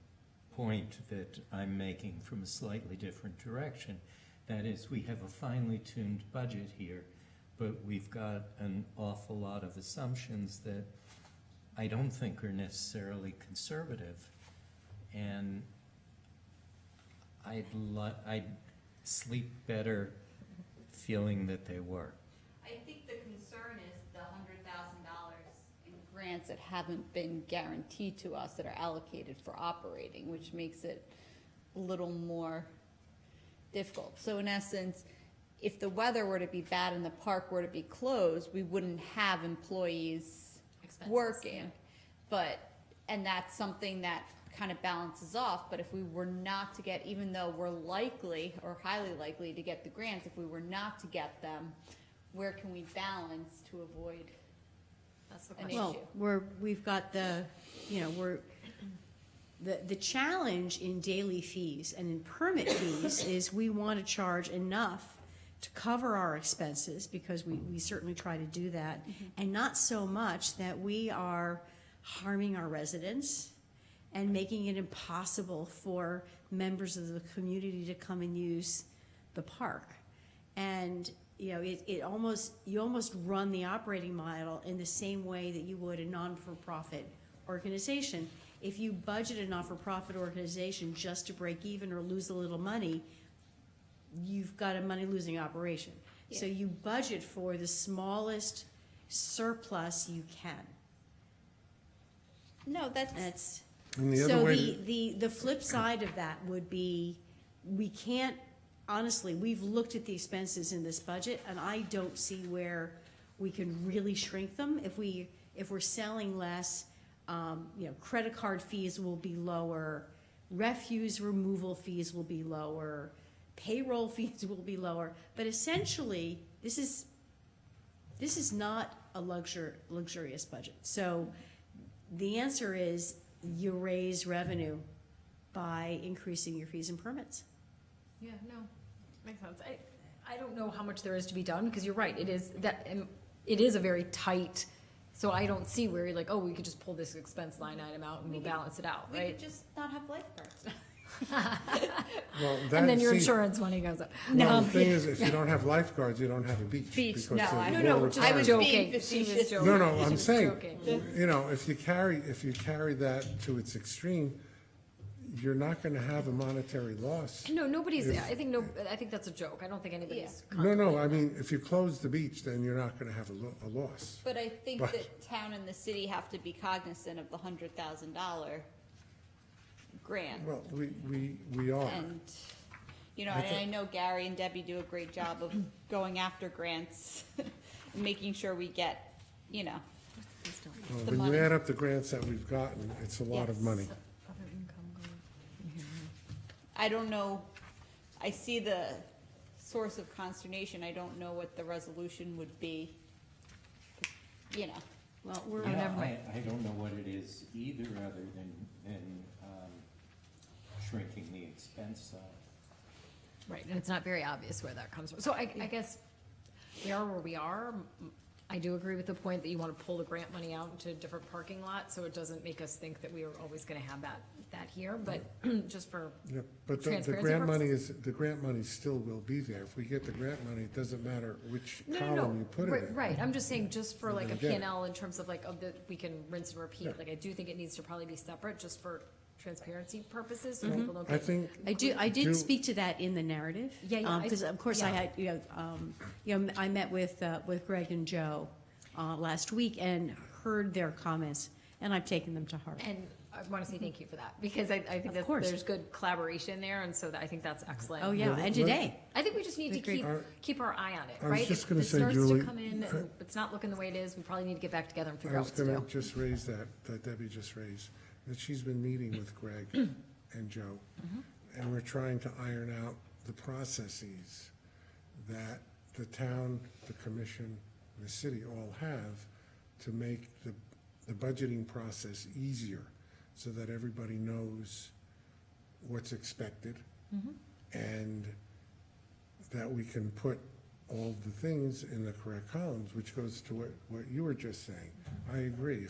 point that I'm making from a slightly different direction. That is, we have a finely tuned budget here, but we've got an awful lot of assumptions that I don't think are necessarily conservative. And I'd sleep better feeling that they were. I think the concern is the $100,000 in grants that haven't been guaranteed to us that are allocated for operating, which makes it a little more difficult. So in essence, if the weather were to be bad and the park were to be closed, we wouldn't have employees Expenses, working. And that's something that kind of balances off, but if we were not to get, even though we're likely or highly likely to get the grants, if we were not to get them, where can we balance to avoid that's the an question. issue? Well, we've got the challenge in daily fees and in permit fees is we want to charge enough to cover our expenses, because we certainly try to do that, and not so much that we are harming our residents and making it impossible for members of the community to come and use the park. And, you know, you almost run the operating model in the same way that you would a non-for-profit organization. If you budget a not-for-profit organization just to break even or lose a little money, you've got a money-losing operation. So Yeah. you budget for the smallest surplus you can. No, That's, And the other so way, the flip side of that would be, we can't, honestly, we've looked at the expenses in this budget, and I don't see where we can really shrink them. If we're selling less, you know, credit card fees will be lower, refuse removal fees will be lower, payroll fees will be lower, but essentially, this is not a luxurious budget. So the answer is you raise revenue by increasing your fees and permits. Yeah, no, makes sense. I don't know how much there is to be done, because you're right, it is that, it is a very tight, so I don't see where you're like, oh, we could just pull this expense line item out and we'll balance it out, we right? could just not have lifeguards. well, And that, then your see, insurance money goes up. well, the thing is, if you don't have lifeguards, you don't have a beach. Beach, because no, the I- No, law no, requires- just I was joking. being She was facetious. joking. No, no, She I'm was saying, joking. you know, if you carry that to its extreme, you're not gonna have a monetary loss. No, nobody's, If- I think that's a joke. I don't think anybody's. No, I mean, if you close the beach, then you're not gonna have a loss. But I think But- that town and the city have to be cognizant of the $100,000 grant. Well, we are. And, you know, I and I thought- know Gary and Debbie do a great job of going after grants, and making sure we get, you know, Well, the when money. you add up the grants that we've gotten, it's a lot of Yes. money. I don't know, I see the source of consternation, I don't know what the resolution would be, you know. Well, we're, Yeah, never mind. I don't know what it is either, other than shrinking the expense side. Right, and it's not very obvious where that comes from. So I guess we are where we are. I do agree with the point that you want to pull the grant money out into different parking lots, so it doesn't make us think that we are always gonna have that here, but just for, Yeah, but the Transparency grant money the grant money still will be there. If we get the grant money, it doesn't matter which no, column you put it right, in. right, I'm just saying, just for You're like a gonna get it. P&L in terms of like, we can rinse and repeat, Yeah. like, I do think it needs to probably be separate, just for transparency purposes, so people don't I get. think, I Do- did speak to that in the narrative. Yeah, yeah, Because of course I yeah. had, I met with Greg and Joe last week and heard their comments, and I've taken them to heart. And I want to say thank you for that, because I think Of that course. there's good collaboration there, and so I think that's excellent. Oh, yeah, Well, and today. I think we just need to Agreed. keep our eye on it, I was right? just If gonna it say, starts Julie, to come in and it's not looking the way it is, we probably need to get back together and I figure out was what to gonna do. just raise that Debbie just raised, that she's been meeting with Greg and Joe, and we're trying to iron out the processes that the town, the commission, the city all have to make the budgeting process easier, so that everybody knows what's expected, and that we can put all the things in the correct columns, which goes to what you were just saying. I agree.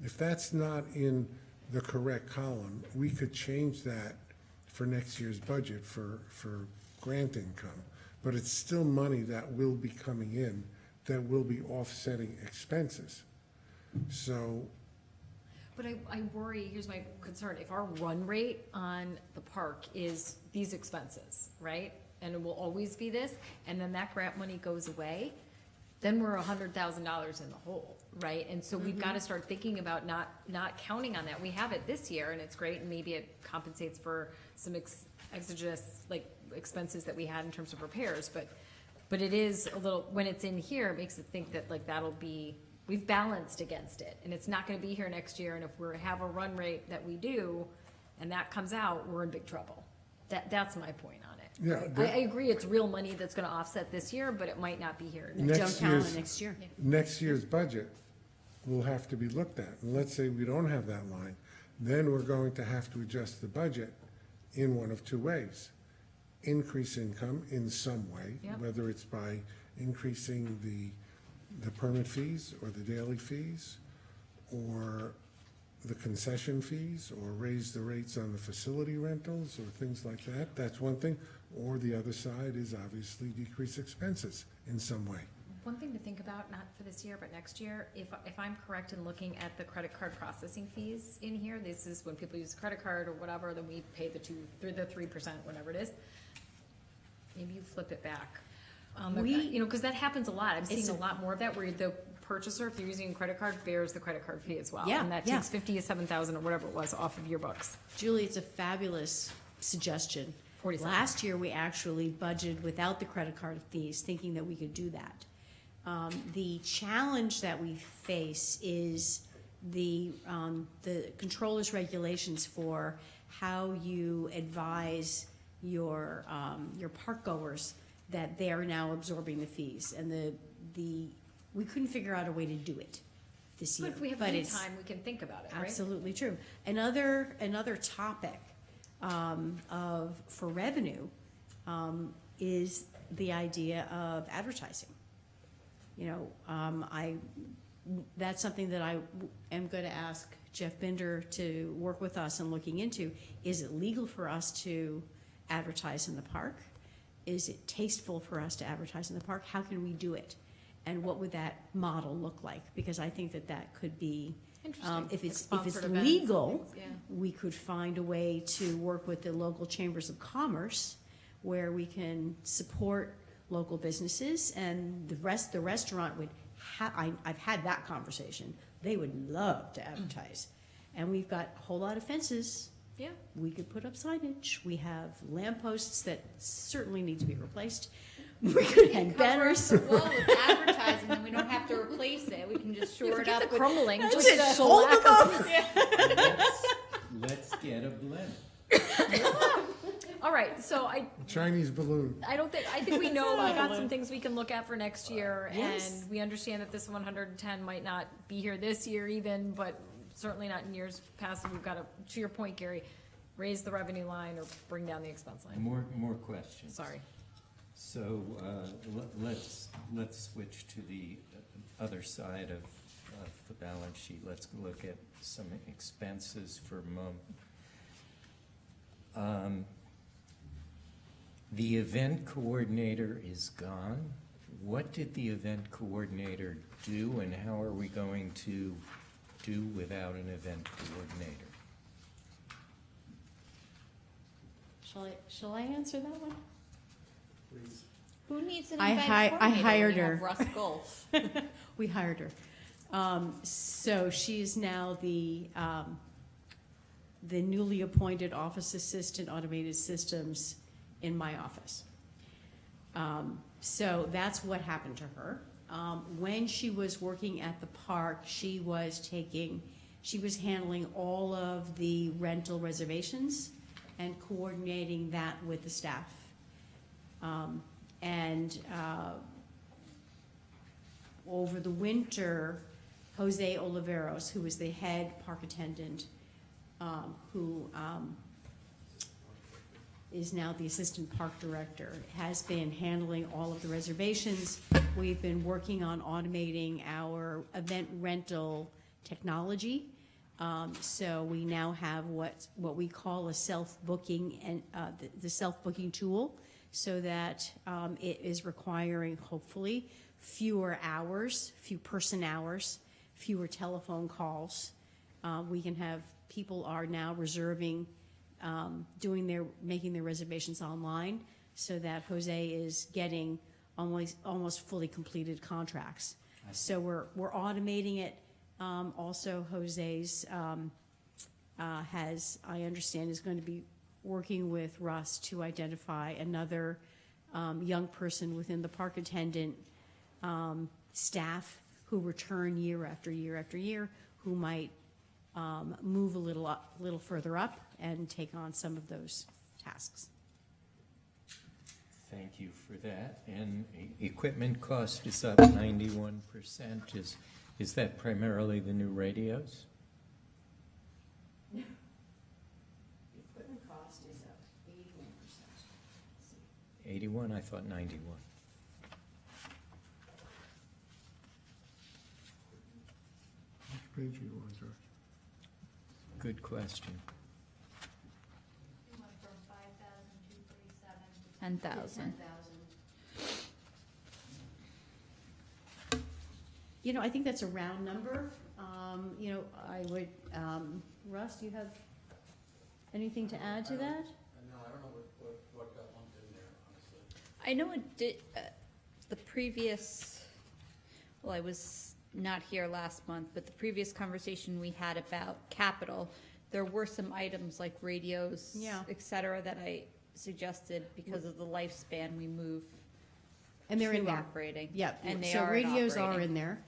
If that's not in the correct column, we could change that for next year's budget for grant income. But it's still money that will be coming in, that will be offsetting expenses. So, But I worry, here's my concern, if our run rate on the park is these expenses, right? And it will always be this, and then that grant money goes away, then we're $100,000 in the hole, right? And so we've got to start thinking about not counting on that. We have it this year, and it's great, and maybe it compensates for some exogenous, like, expenses that we had in terms of repairs, but it is a little, when it's in here, it makes it think that, like, that'll be, we've balanced against it, and it's not gonna be here next year, and if we have a run rate that we do, and that comes out, we're in big trouble. That's my point on it. Yeah, right? but- I agree, it's real money that's gonna offset this year, but it might not be here. Next Don't count on year's- it next year. next year's budget will have to be looked at. And let's say we don't have that line, then we're going to have to adjust the budget in one of two ways. Increase income in some way, Yep. whether it's by increasing the permit fees or the daily fees, or the concession fees, or raise the rates on the facility rentals, or things like that. That's one thing. Or the other side is obviously decrease expenses in some way. One thing to think about, not for this year, but next year, if I'm correct in looking at the credit card processing fees in here, this is when people use a credit card or whatever, then we pay the 3%, whatever it is. Maybe you flip it back. You know, because that happens a lot. I'm seeing It's a a- lot more of that where the purchaser, if you're using a credit card, bears the credit card fee as well. Yeah, And that yeah. takes 50 to 7,000 or whatever it was off of your books. Julie, it's a fabulous suggestion. 47. Last year, we actually budgeted without the credit card fees, thinking that we could do that. The challenge that we face is the controller's regulations for how you advise your park goers that they are now absorbing the fees, and we couldn't figure out a way to do it this year. But if we have But any it's time, we can think about it, right? absolutely true. Another topic for revenue is the idea of advertising. You know, that's something that I am going to ask Jeff Binder to work with us in looking into. Is it legal for us to advertise in the park? Is it tasteful for us to advertise in the park? How can we do it? And what would that model look like? Because I think that could be, Interesting. if it's Sponsored events and legal, things, yeah. we could find a way to work with the local chambers of commerce where we can support local businesses, and the restaurant would I've had that conversation. They would love to advertise. And we've got a whole lot of fences. Yeah. We could put up signage. We have lampposts that certainly need to be replaced. We could hang banners. Cover up the wall with advertising, then we don't have to replace it. We can just shore it Forget up the with. crumbling, That's just it. the Hold lack them of- up. Let's get a blend. All right, so Chinese balloon. I think we know we got some things we can look at for next year, Yes. and we understand that this 110 might not be here this year even, but certainly not in years past. We've got to your point, Gary, raise the revenue line or bring down the expense line. More questions. Sorry. So let's switch to the other side of the balance sheet. Let's look at some expenses for a moment. The event coordinator is gone. What did the event coordinator do, and how are we going to do without an event coordinator? Shall I answer that one? Please. Who needs an I event hi- I coordinator hired when you her. have Russ Golf? We hired her. So she is now the newly appointed office assistant, automated systems in my office. So that's what happened to her. When she was working at the park, she was handling all of the rental reservations and coordinating that with the staff. Over the winter, Jose Oliveros, who was the head park attendant, who is now the assistant park director, has been handling all of the reservations. We've been working on automating our event rental technology. So we now have what we call a self-booking, and the self-booking tool, so that it is requiring, hopefully, fewer hours, few person hours, fewer telephone calls. We can have, people are now reserving, making their reservations online, so that Jose is getting almost fully completed contracts. So we're automating it. Also, Jose's I understand, is going to be working with Russ to identify another young person within the park attendant staff who return year after year after year, who might move a little further up and take on some of those tasks. Thank you for that. And equipment cost is up 91%. Is that primarily the new radios? The equipment cost is up 81%. 81? I thought 91. Which page are you on, George? Good question. We went from 5,237 to 10,000. You know, I think that's a round number. You know, I would, Russ, do you have anything to add to that? No, I don't know what got lumped in there, honestly. I know it did, the previous, well, I was not here last month, but the previous conversation we had about capital, there were some items like radios, Yeah. et cetera, that I suggested because of the lifespan, we move And they're in to there. operating. Yep, And they so are radios are operating. in there.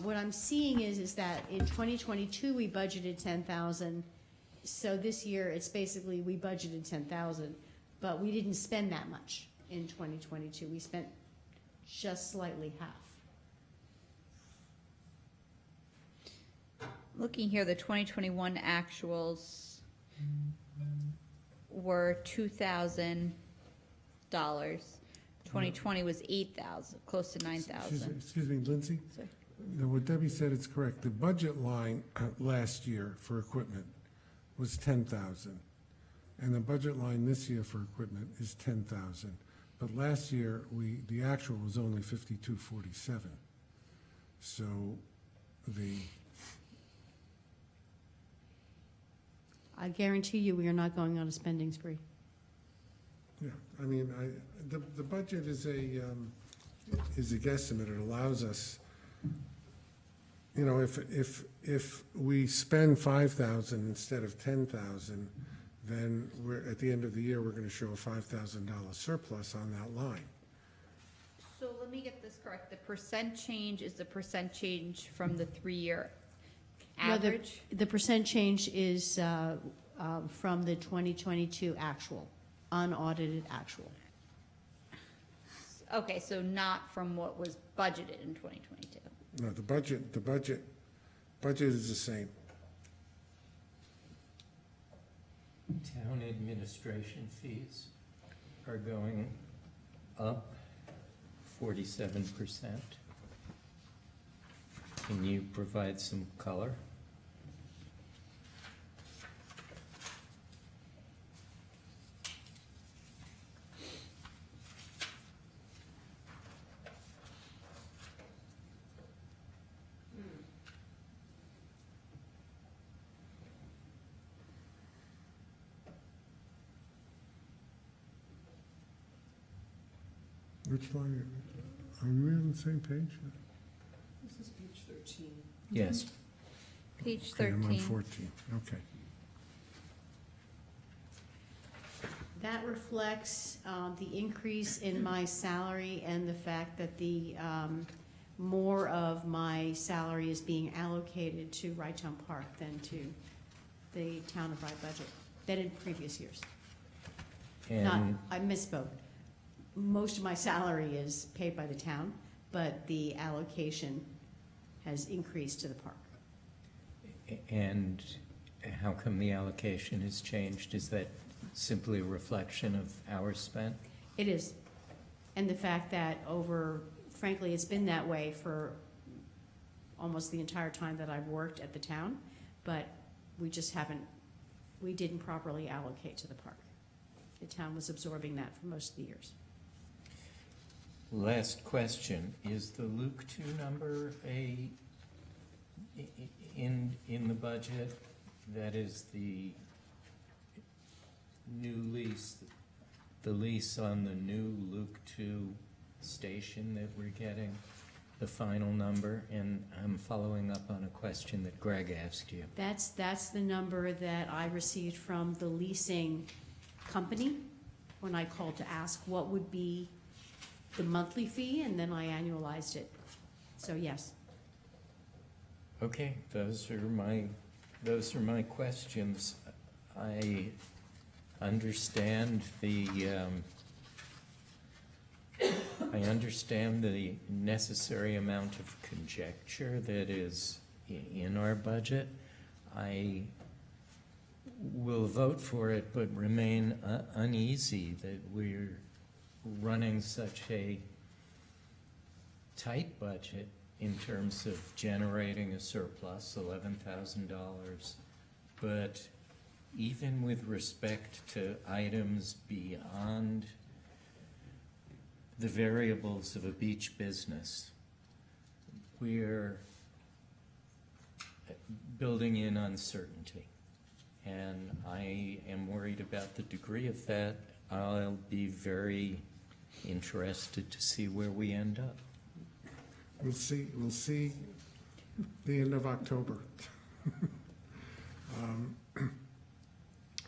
What I'm seeing is that in 2022, we budgeted 10,000. So this year, it's basically, we budgeted 10,000, but we didn't spend that much in 2022. We spent just slightly half. Looking here, the 2021 actuals were $2,000. 2020 was 8,000, close to 9,000. Excuse me, Lindsay? Sorry. No, what Debbie said is correct. The budget line last year for equipment was 10,000. And the budget line this year for equipment is 10,000. But last year, the actual was only 5247. So I guarantee you, we are not going on a spending spree. yeah, I mean, the budget is a guesstimate. It allows us, you know, if we spend 5,000 instead of 10,000, then at the end of the year, we're gonna show a $5,000 surplus on that line. So let me get this correct. The percent change is the percent change from the 3-year No, average? The percent change is from the 2022 actual, unaudited actual. Okay, so not from what was budgeted in 2022. No, the budget is the same. Town administration fees are going up 47%. Can you provide some color? Which line, are we on the same page? This is page 13. Yes. Page Okay, I'm on 13. 14, okay. That reflects the increase in my salary and the fact that the more of my salary is being allocated to Town Park than to the Town of Rye budget, than in previous years. Not, And I misspoke. Most of my salary is paid by the town, but the allocation has increased to the park. And how come the allocation has changed? Is that simply a reflection of hours spent? It is. And the fact that frankly, it's been that way for almost the entire time that I've worked at the town, but we didn't properly allocate to the park. The town was absorbing that for most of the years. Last question, is the Luke 2 number in the budget? That is the new lease, the lease on the new Luke 2 station that we're getting, the final number? And I'm following up on a question that Greg asked you. That's the number that I received from the leasing company when I called to ask what would be the monthly fee, and then I annualized it. So yes. Okay, those are my questions. I understand the necessary amount of conjecture that is in our budget. I will vote for it, but remain uneasy that we're running such a tight budget in terms of generating a surplus, $11,000. But even with respect to items beyond the variables of a beach business. We're building in uncertainty, and I am worried about the degree of that. I'll be very interested to see where we end up. We'll see the end of October.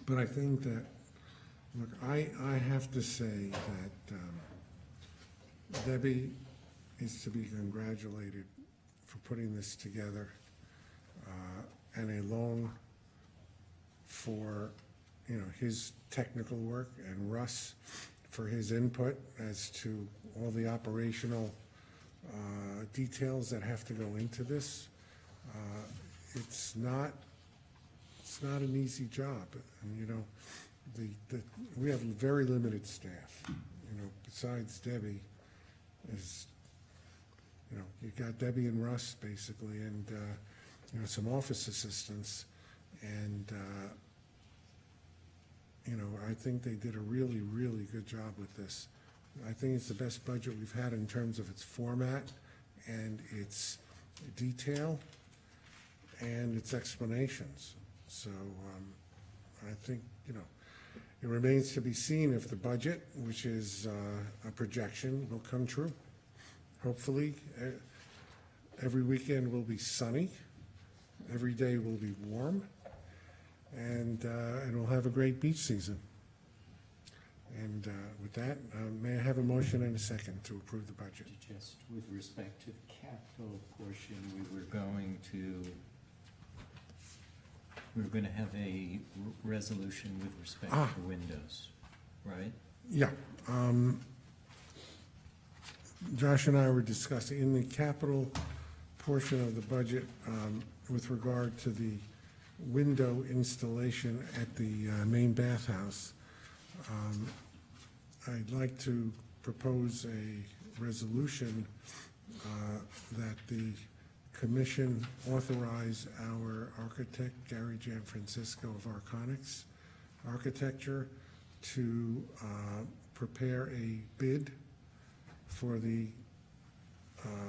But I think that, look, I have to say that Debbie is to be congratulated for putting this together, and along for, his technical work, and Russ for his input as to all the operational details that have to go into this. It's not an easy job, and we have very limited staff. Besides Debbie, you got Debbie and Russ basically, and some office assistants, and I think they did a really, really good job with this. I think it's the best budget we've had in terms of its format and its detail and its explanations. So I think, it remains to be seen if the budget, which is a projection, will come true. Hopefully, every weekend will be sunny, every day will be warm, and we'll have a great beach season. And with that, may I have a motion and a second to approve the budget? Just with respect to the capital portion, we were going to have a resolution with respect to windows, right? Yeah. Josh and I were discussing in the capital portion of the budget with regard to the window installation at the main bathhouse. I'd like to propose a resolution that the commission authorize our architect, Gary Gianfrancisco of Arconics Architecture, to prepare a bid for the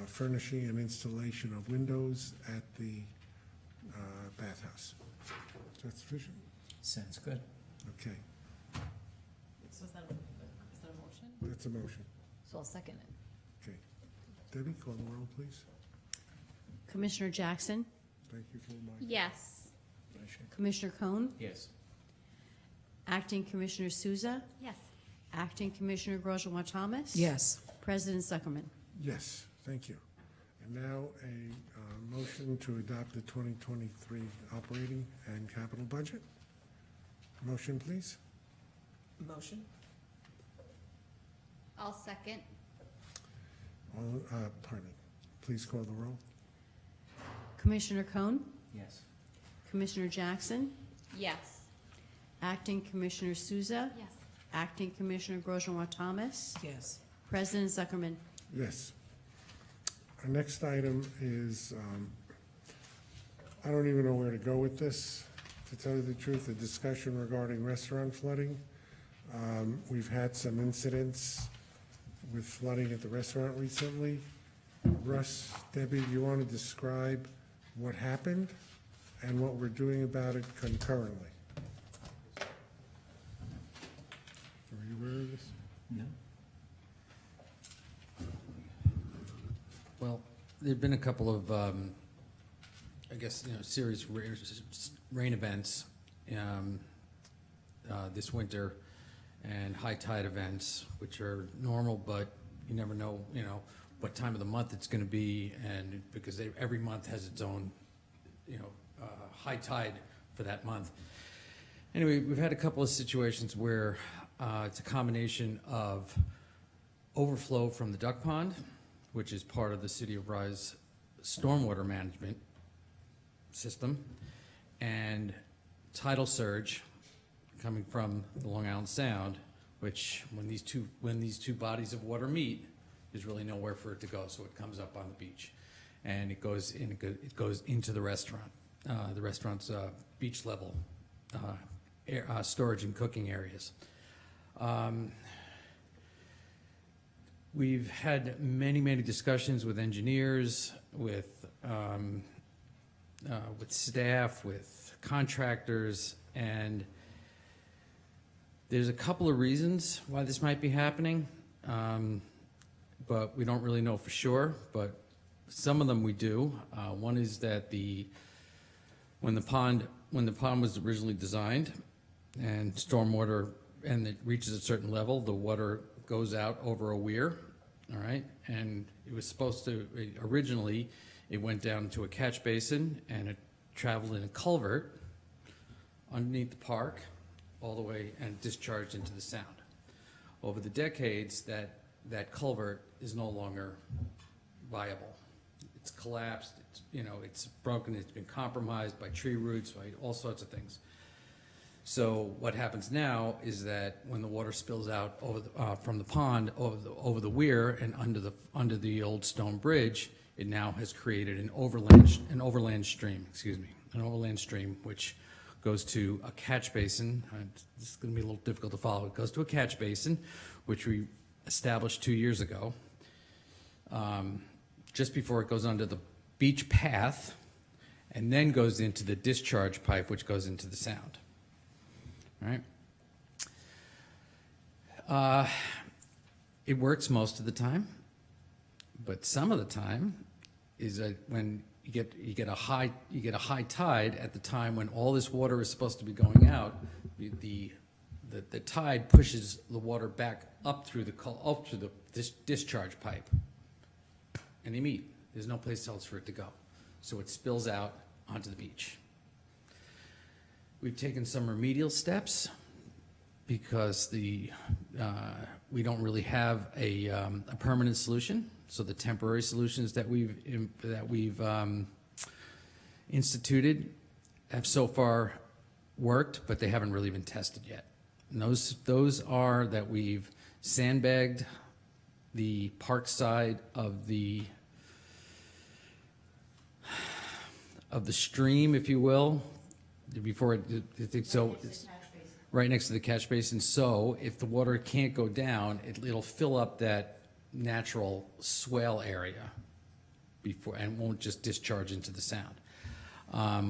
furnishing and installation of windows at the bathhouse. Is that sufficient? Sounds good. Okay, So is that a motion? that's a motion. So I'll second it. Okay. Debbie, call the roll, please. Commissioner Jackson, Thank you for reminding me. Yes. Commissioner Cohn, Yes. Acting Commissioner Souza, Yes. Acting Commissioner Grosjean Thomas. Yes. President Zuckerman. Yes, thank you. And now a motion to adopt the 2023 operating and capital budget. Motion, please. Motion? I'll second. All, pardon me. Please call the roll. Commissioner Cohn, Yes. Commissioner Jackson, Yes. Acting Commissioner Souza, Yes. Acting Commissioner Grosjean Thomas, Yes. President Zuckerman. Yes. Our next item is, I don't even know where to go with this, to tell you the truth, a discussion regarding restaurant flooding. We've had some incidents with flooding at the restaurant recently. Russ, Debbie, you want to describe what happened and what we're doing about it concurrently? Are you aware of this? No? Well, there've been a couple of, serious rain events this winter, and high tide events, which are normal, but you never know, what time of the month it's going to be, and because every month has its own, high tide for that month. Anyway, we've had a couple of situations where it's a combination of overflow from the duck pond, which is part of the City of Rye's stormwater management system, and tidal surge coming from the Long Island Sound, which when these two bodies of water meet, there's really nowhere for it to go, so it comes up on the beach, and it goes into the restaurant. The restaurant's beach level storage and cooking areas. We've had many, many discussions with engineers, with staff, with contractors, and there's a couple of reasons why this might be happening, but we don't really know for sure, but some of them we do. One is that when the pond was originally designed and stormwater, and it reaches a certain level, the water goes out over a weir, all right? And it was supposed to, originally, it went down to a catch basin and it traveled in a culvert underneath the park all the way and discharged into the sound. Over the decades, that culvert is no longer viable. It's collapsed, it's broken, it's been compromised by tree roots, by all sorts of things. So what happens now is that when the water spills out from the pond over the weir and under the old stone bridge, it now has created an overland stream, which goes to a catch basin. This is going to be a little difficult to follow. It goes to a catch basin, which we established 2 years ago, just before it goes onto the beach path, and then goes into the discharge pipe, which goes into the sound. Right? It works most of the time, but some of the time is when you get a high tide at the time when all this water is supposed to be going out. The tide pushes the water back up through this discharge pipe, and they meet. There's no place else for it to go, so it spills out onto the beach. We've taken some remedial steps because we don't really have a permanent solution. So the temporary solutions that we've instituted have so far worked, but they haven't really been tested yet. And those are that we've sandbagged the park side of the stream, if you will, before right next to the catch basin. So if the water can't go down, it'll fill up that natural swale area and won't just discharge into the sound.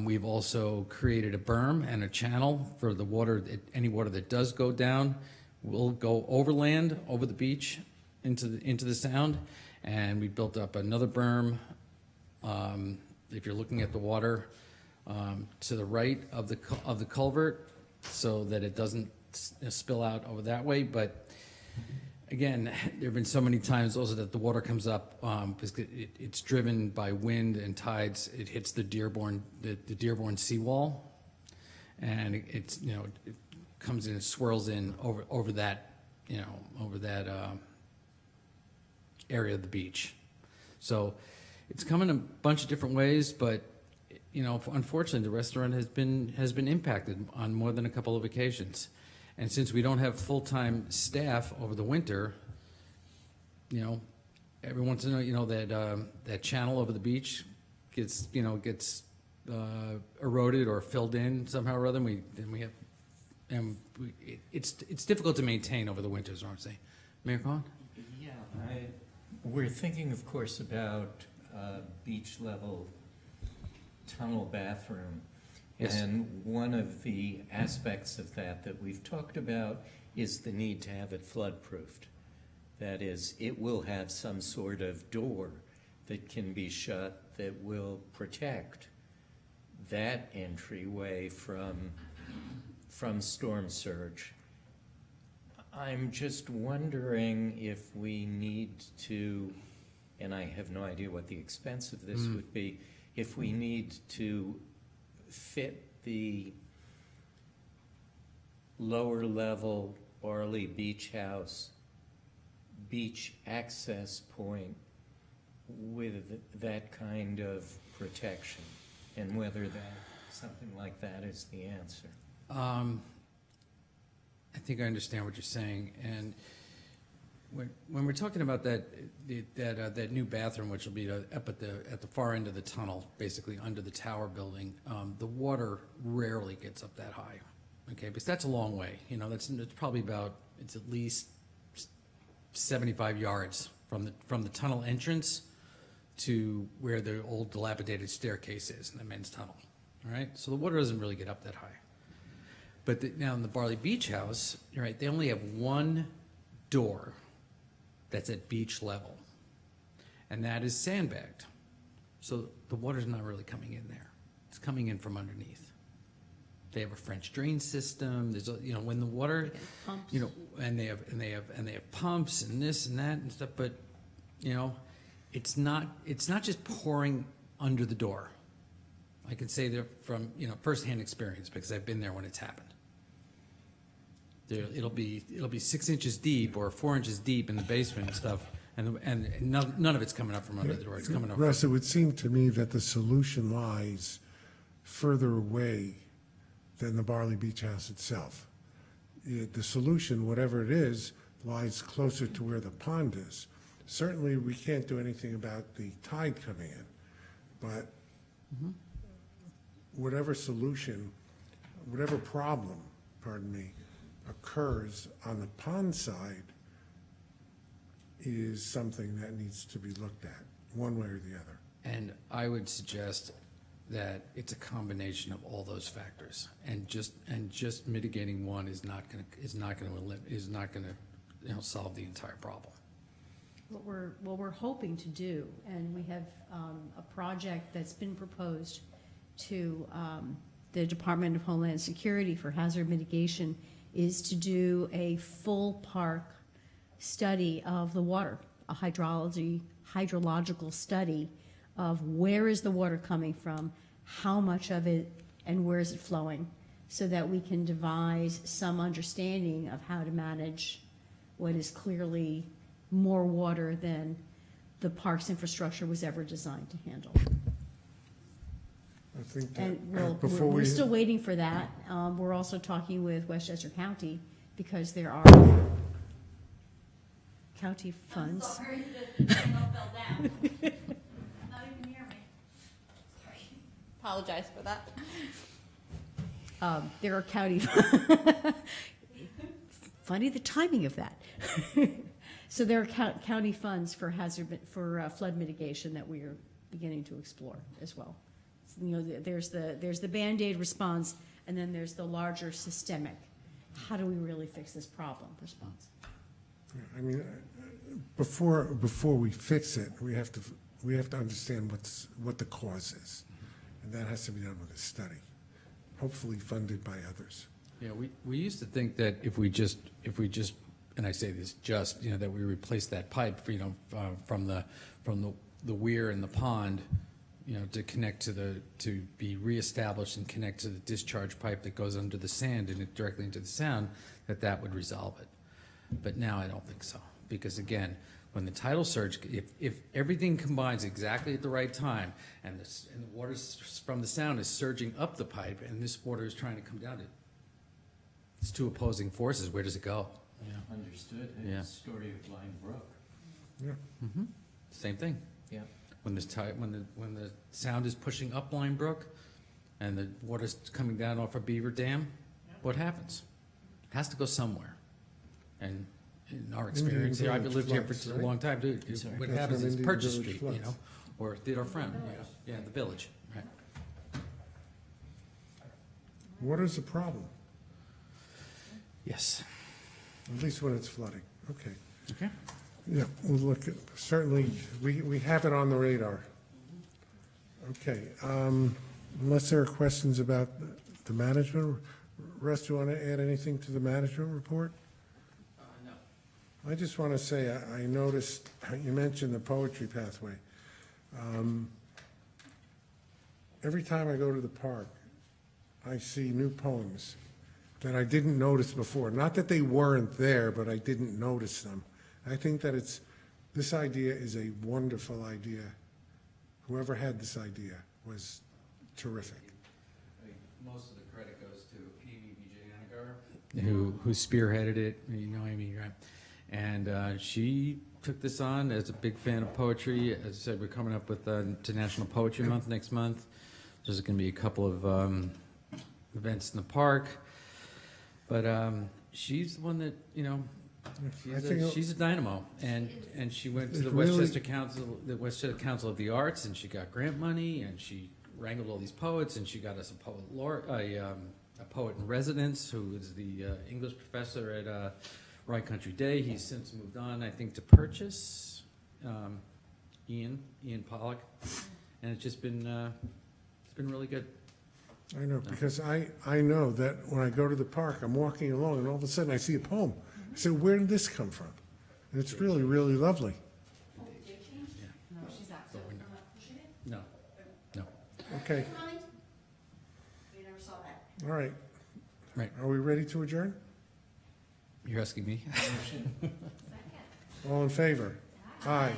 We've also created a berm and a channel for the water. Any water that does go down will go overland over the beach into the sound, and we built up another berm. If you're looking at the water to the right of the culvert, so that it doesn't spill out over that way. But again, there have been so many times also that the water comes up because it's driven by wind and tides. It hits the Dearborn seawall, and it comes in and swirls in over that area of the beach. So it's come in a bunch of different ways, but unfortunately, the restaurant has been impacted on more than a couple of occasions. And since we don't have full-time staff over the winter, every once in a while, that channel over the beach gets eroded or filled in somehow or other. It's difficult to maintain over the winter, is what I'm saying. Mayor Cohen? Yeah, we're thinking, of course, about beach level tunnel bathroom. Yes. And one of the aspects of that we've talked about is the need to have it flood-proofed. That is, it will have some sort of door that can be shut that will protect that entryway from storm surge. I'm just wondering if we need to, and I have no idea what the expense of this would be, if we need to fit the lower level Barley Beach House beach access point with that kind of protection, and whether something like that is the answer. I think I understand what you're saying, and when we're talking about that new bathroom, which will be up at the far end of the tunnel, basically under the tower building, the water rarely gets up that high, okay? Because that's a long way. It's probably it's at least 75 yards from the tunnel entrance to where the old dilapidated staircase is in the men's tunnel. All right, so the water doesn't really get up that high. But now in the Barley Beach House, right, they only have one door that's at beach level, and that is sandbagged. So the water's not really coming in there. It's coming in from underneath. They have a French drain system. There's, when the water, Pumps. and they have pumps and this and that and stuff. But, it's not just pouring under the door. I can say that from firsthand experience because I've been there when it's happened. It'll be 6 inches deep or 4 inches deep in the basement and stuff, and none of it's coming up from under the door. It's coming up. Russ, it would seem to me that the solution lies further away than the Barley Beach House itself. The solution, whatever it is, lies closer to where the pond is. Certainly, we can't do anything about the tide coming in, but whatever solution, whatever problem, occurs on the pond side is something that needs to be looked at, one way or the other. And I would suggest that it's a combination of all those factors, and just mitigating one is not going to solve the entire problem. What we're hoping to do, and we have a project that's been proposed to the Department of Homeland Security for hazard mitigation, is to do a full park study of the water, a hydrological study of where is the water coming from, how much of it, and where is it flowing, so that we can devise some understanding of how to manage what is clearly more water than the park's infrastructure was ever designed to handle. I think And that we're still waiting for that. We're also talking with Westchester County because there are county funds. I'm sorry, the panel fell down. Not even near me. Sorry. Apologize for that. There are county, funny the timing of that. So there are county funds for flood mitigation that we are beginning to explore as well. There's the Band-Aid response, and then there's the larger systemic. How do we really fix this problem response? I mean, before we fix it, we have to understand what the cause is, and that has to be done with a study, hopefully funded by others. Yeah, we used to think that if we just, and I say this that we replace that pipe, from the weir in the pond, to connect to be reestablished and connect to the discharge pipe that goes under the sand and directly into the sound, that would resolve it. But now I don't think so, because again, when the tidal surge, if everything combines exactly at the right time, and the water from the sound is surging up the pipe, and this water is trying to come down, it's two opposing forces. Where does it go? Yeah, understood. Yeah. It's the story of Blind Brook. Yeah. Same thing. Yeah. When the sound is pushing up Blind Brook, and the water's coming down off of Beaver Dam, what happens? It has to go somewhere. And in our experience here, I've lived here for floods, a right? long time, dude. Sorry. What That's happens when is Indian Purchase Village Street, floods. or Theodore Friend, yeah, the village, right? Water's a problem, Yes. at least when it's flooding. Okay. Okay. Yeah, we'll look, certainly, we have it on the radar. Okay, unless there are questions about the management, Russ, do you want to add anything to the management report? No. I just want to say, I noticed, you mentioned the poetry pathway. Every time I go to the park, I see new poems that I didn't notice before. Not that they weren't there, but I didn't notice them. I think that this idea is a wonderful idea. Whoever had this idea was terrific. Most of the credit goes to Amy Vijayanagar, who spearheaded it, Amy, right? And she took this on as a big fan of poetry. As I said, we're coming up with to National Poetry Month next month. There's going to be a couple of events in the park. But she's the one that, She's a dynamo, and she went to It's the really- Westchester Council of the Arts, and she got grant money, and she wrangled all these poets, and she got us a poet in residence who is the English professor at Rye Country Day. He's since moved on, I think, to Purchase, Ian Pollock, and it's been really good. I know, because I know that when I go to the park, I'm walking along, and all of a sudden I see a poem. I say, where did this come from? And it's really, really lovely. No, no. Okay, You never saw that. all right. Right. Are we ready to adjourn? You're asking me? All in favor? Aye.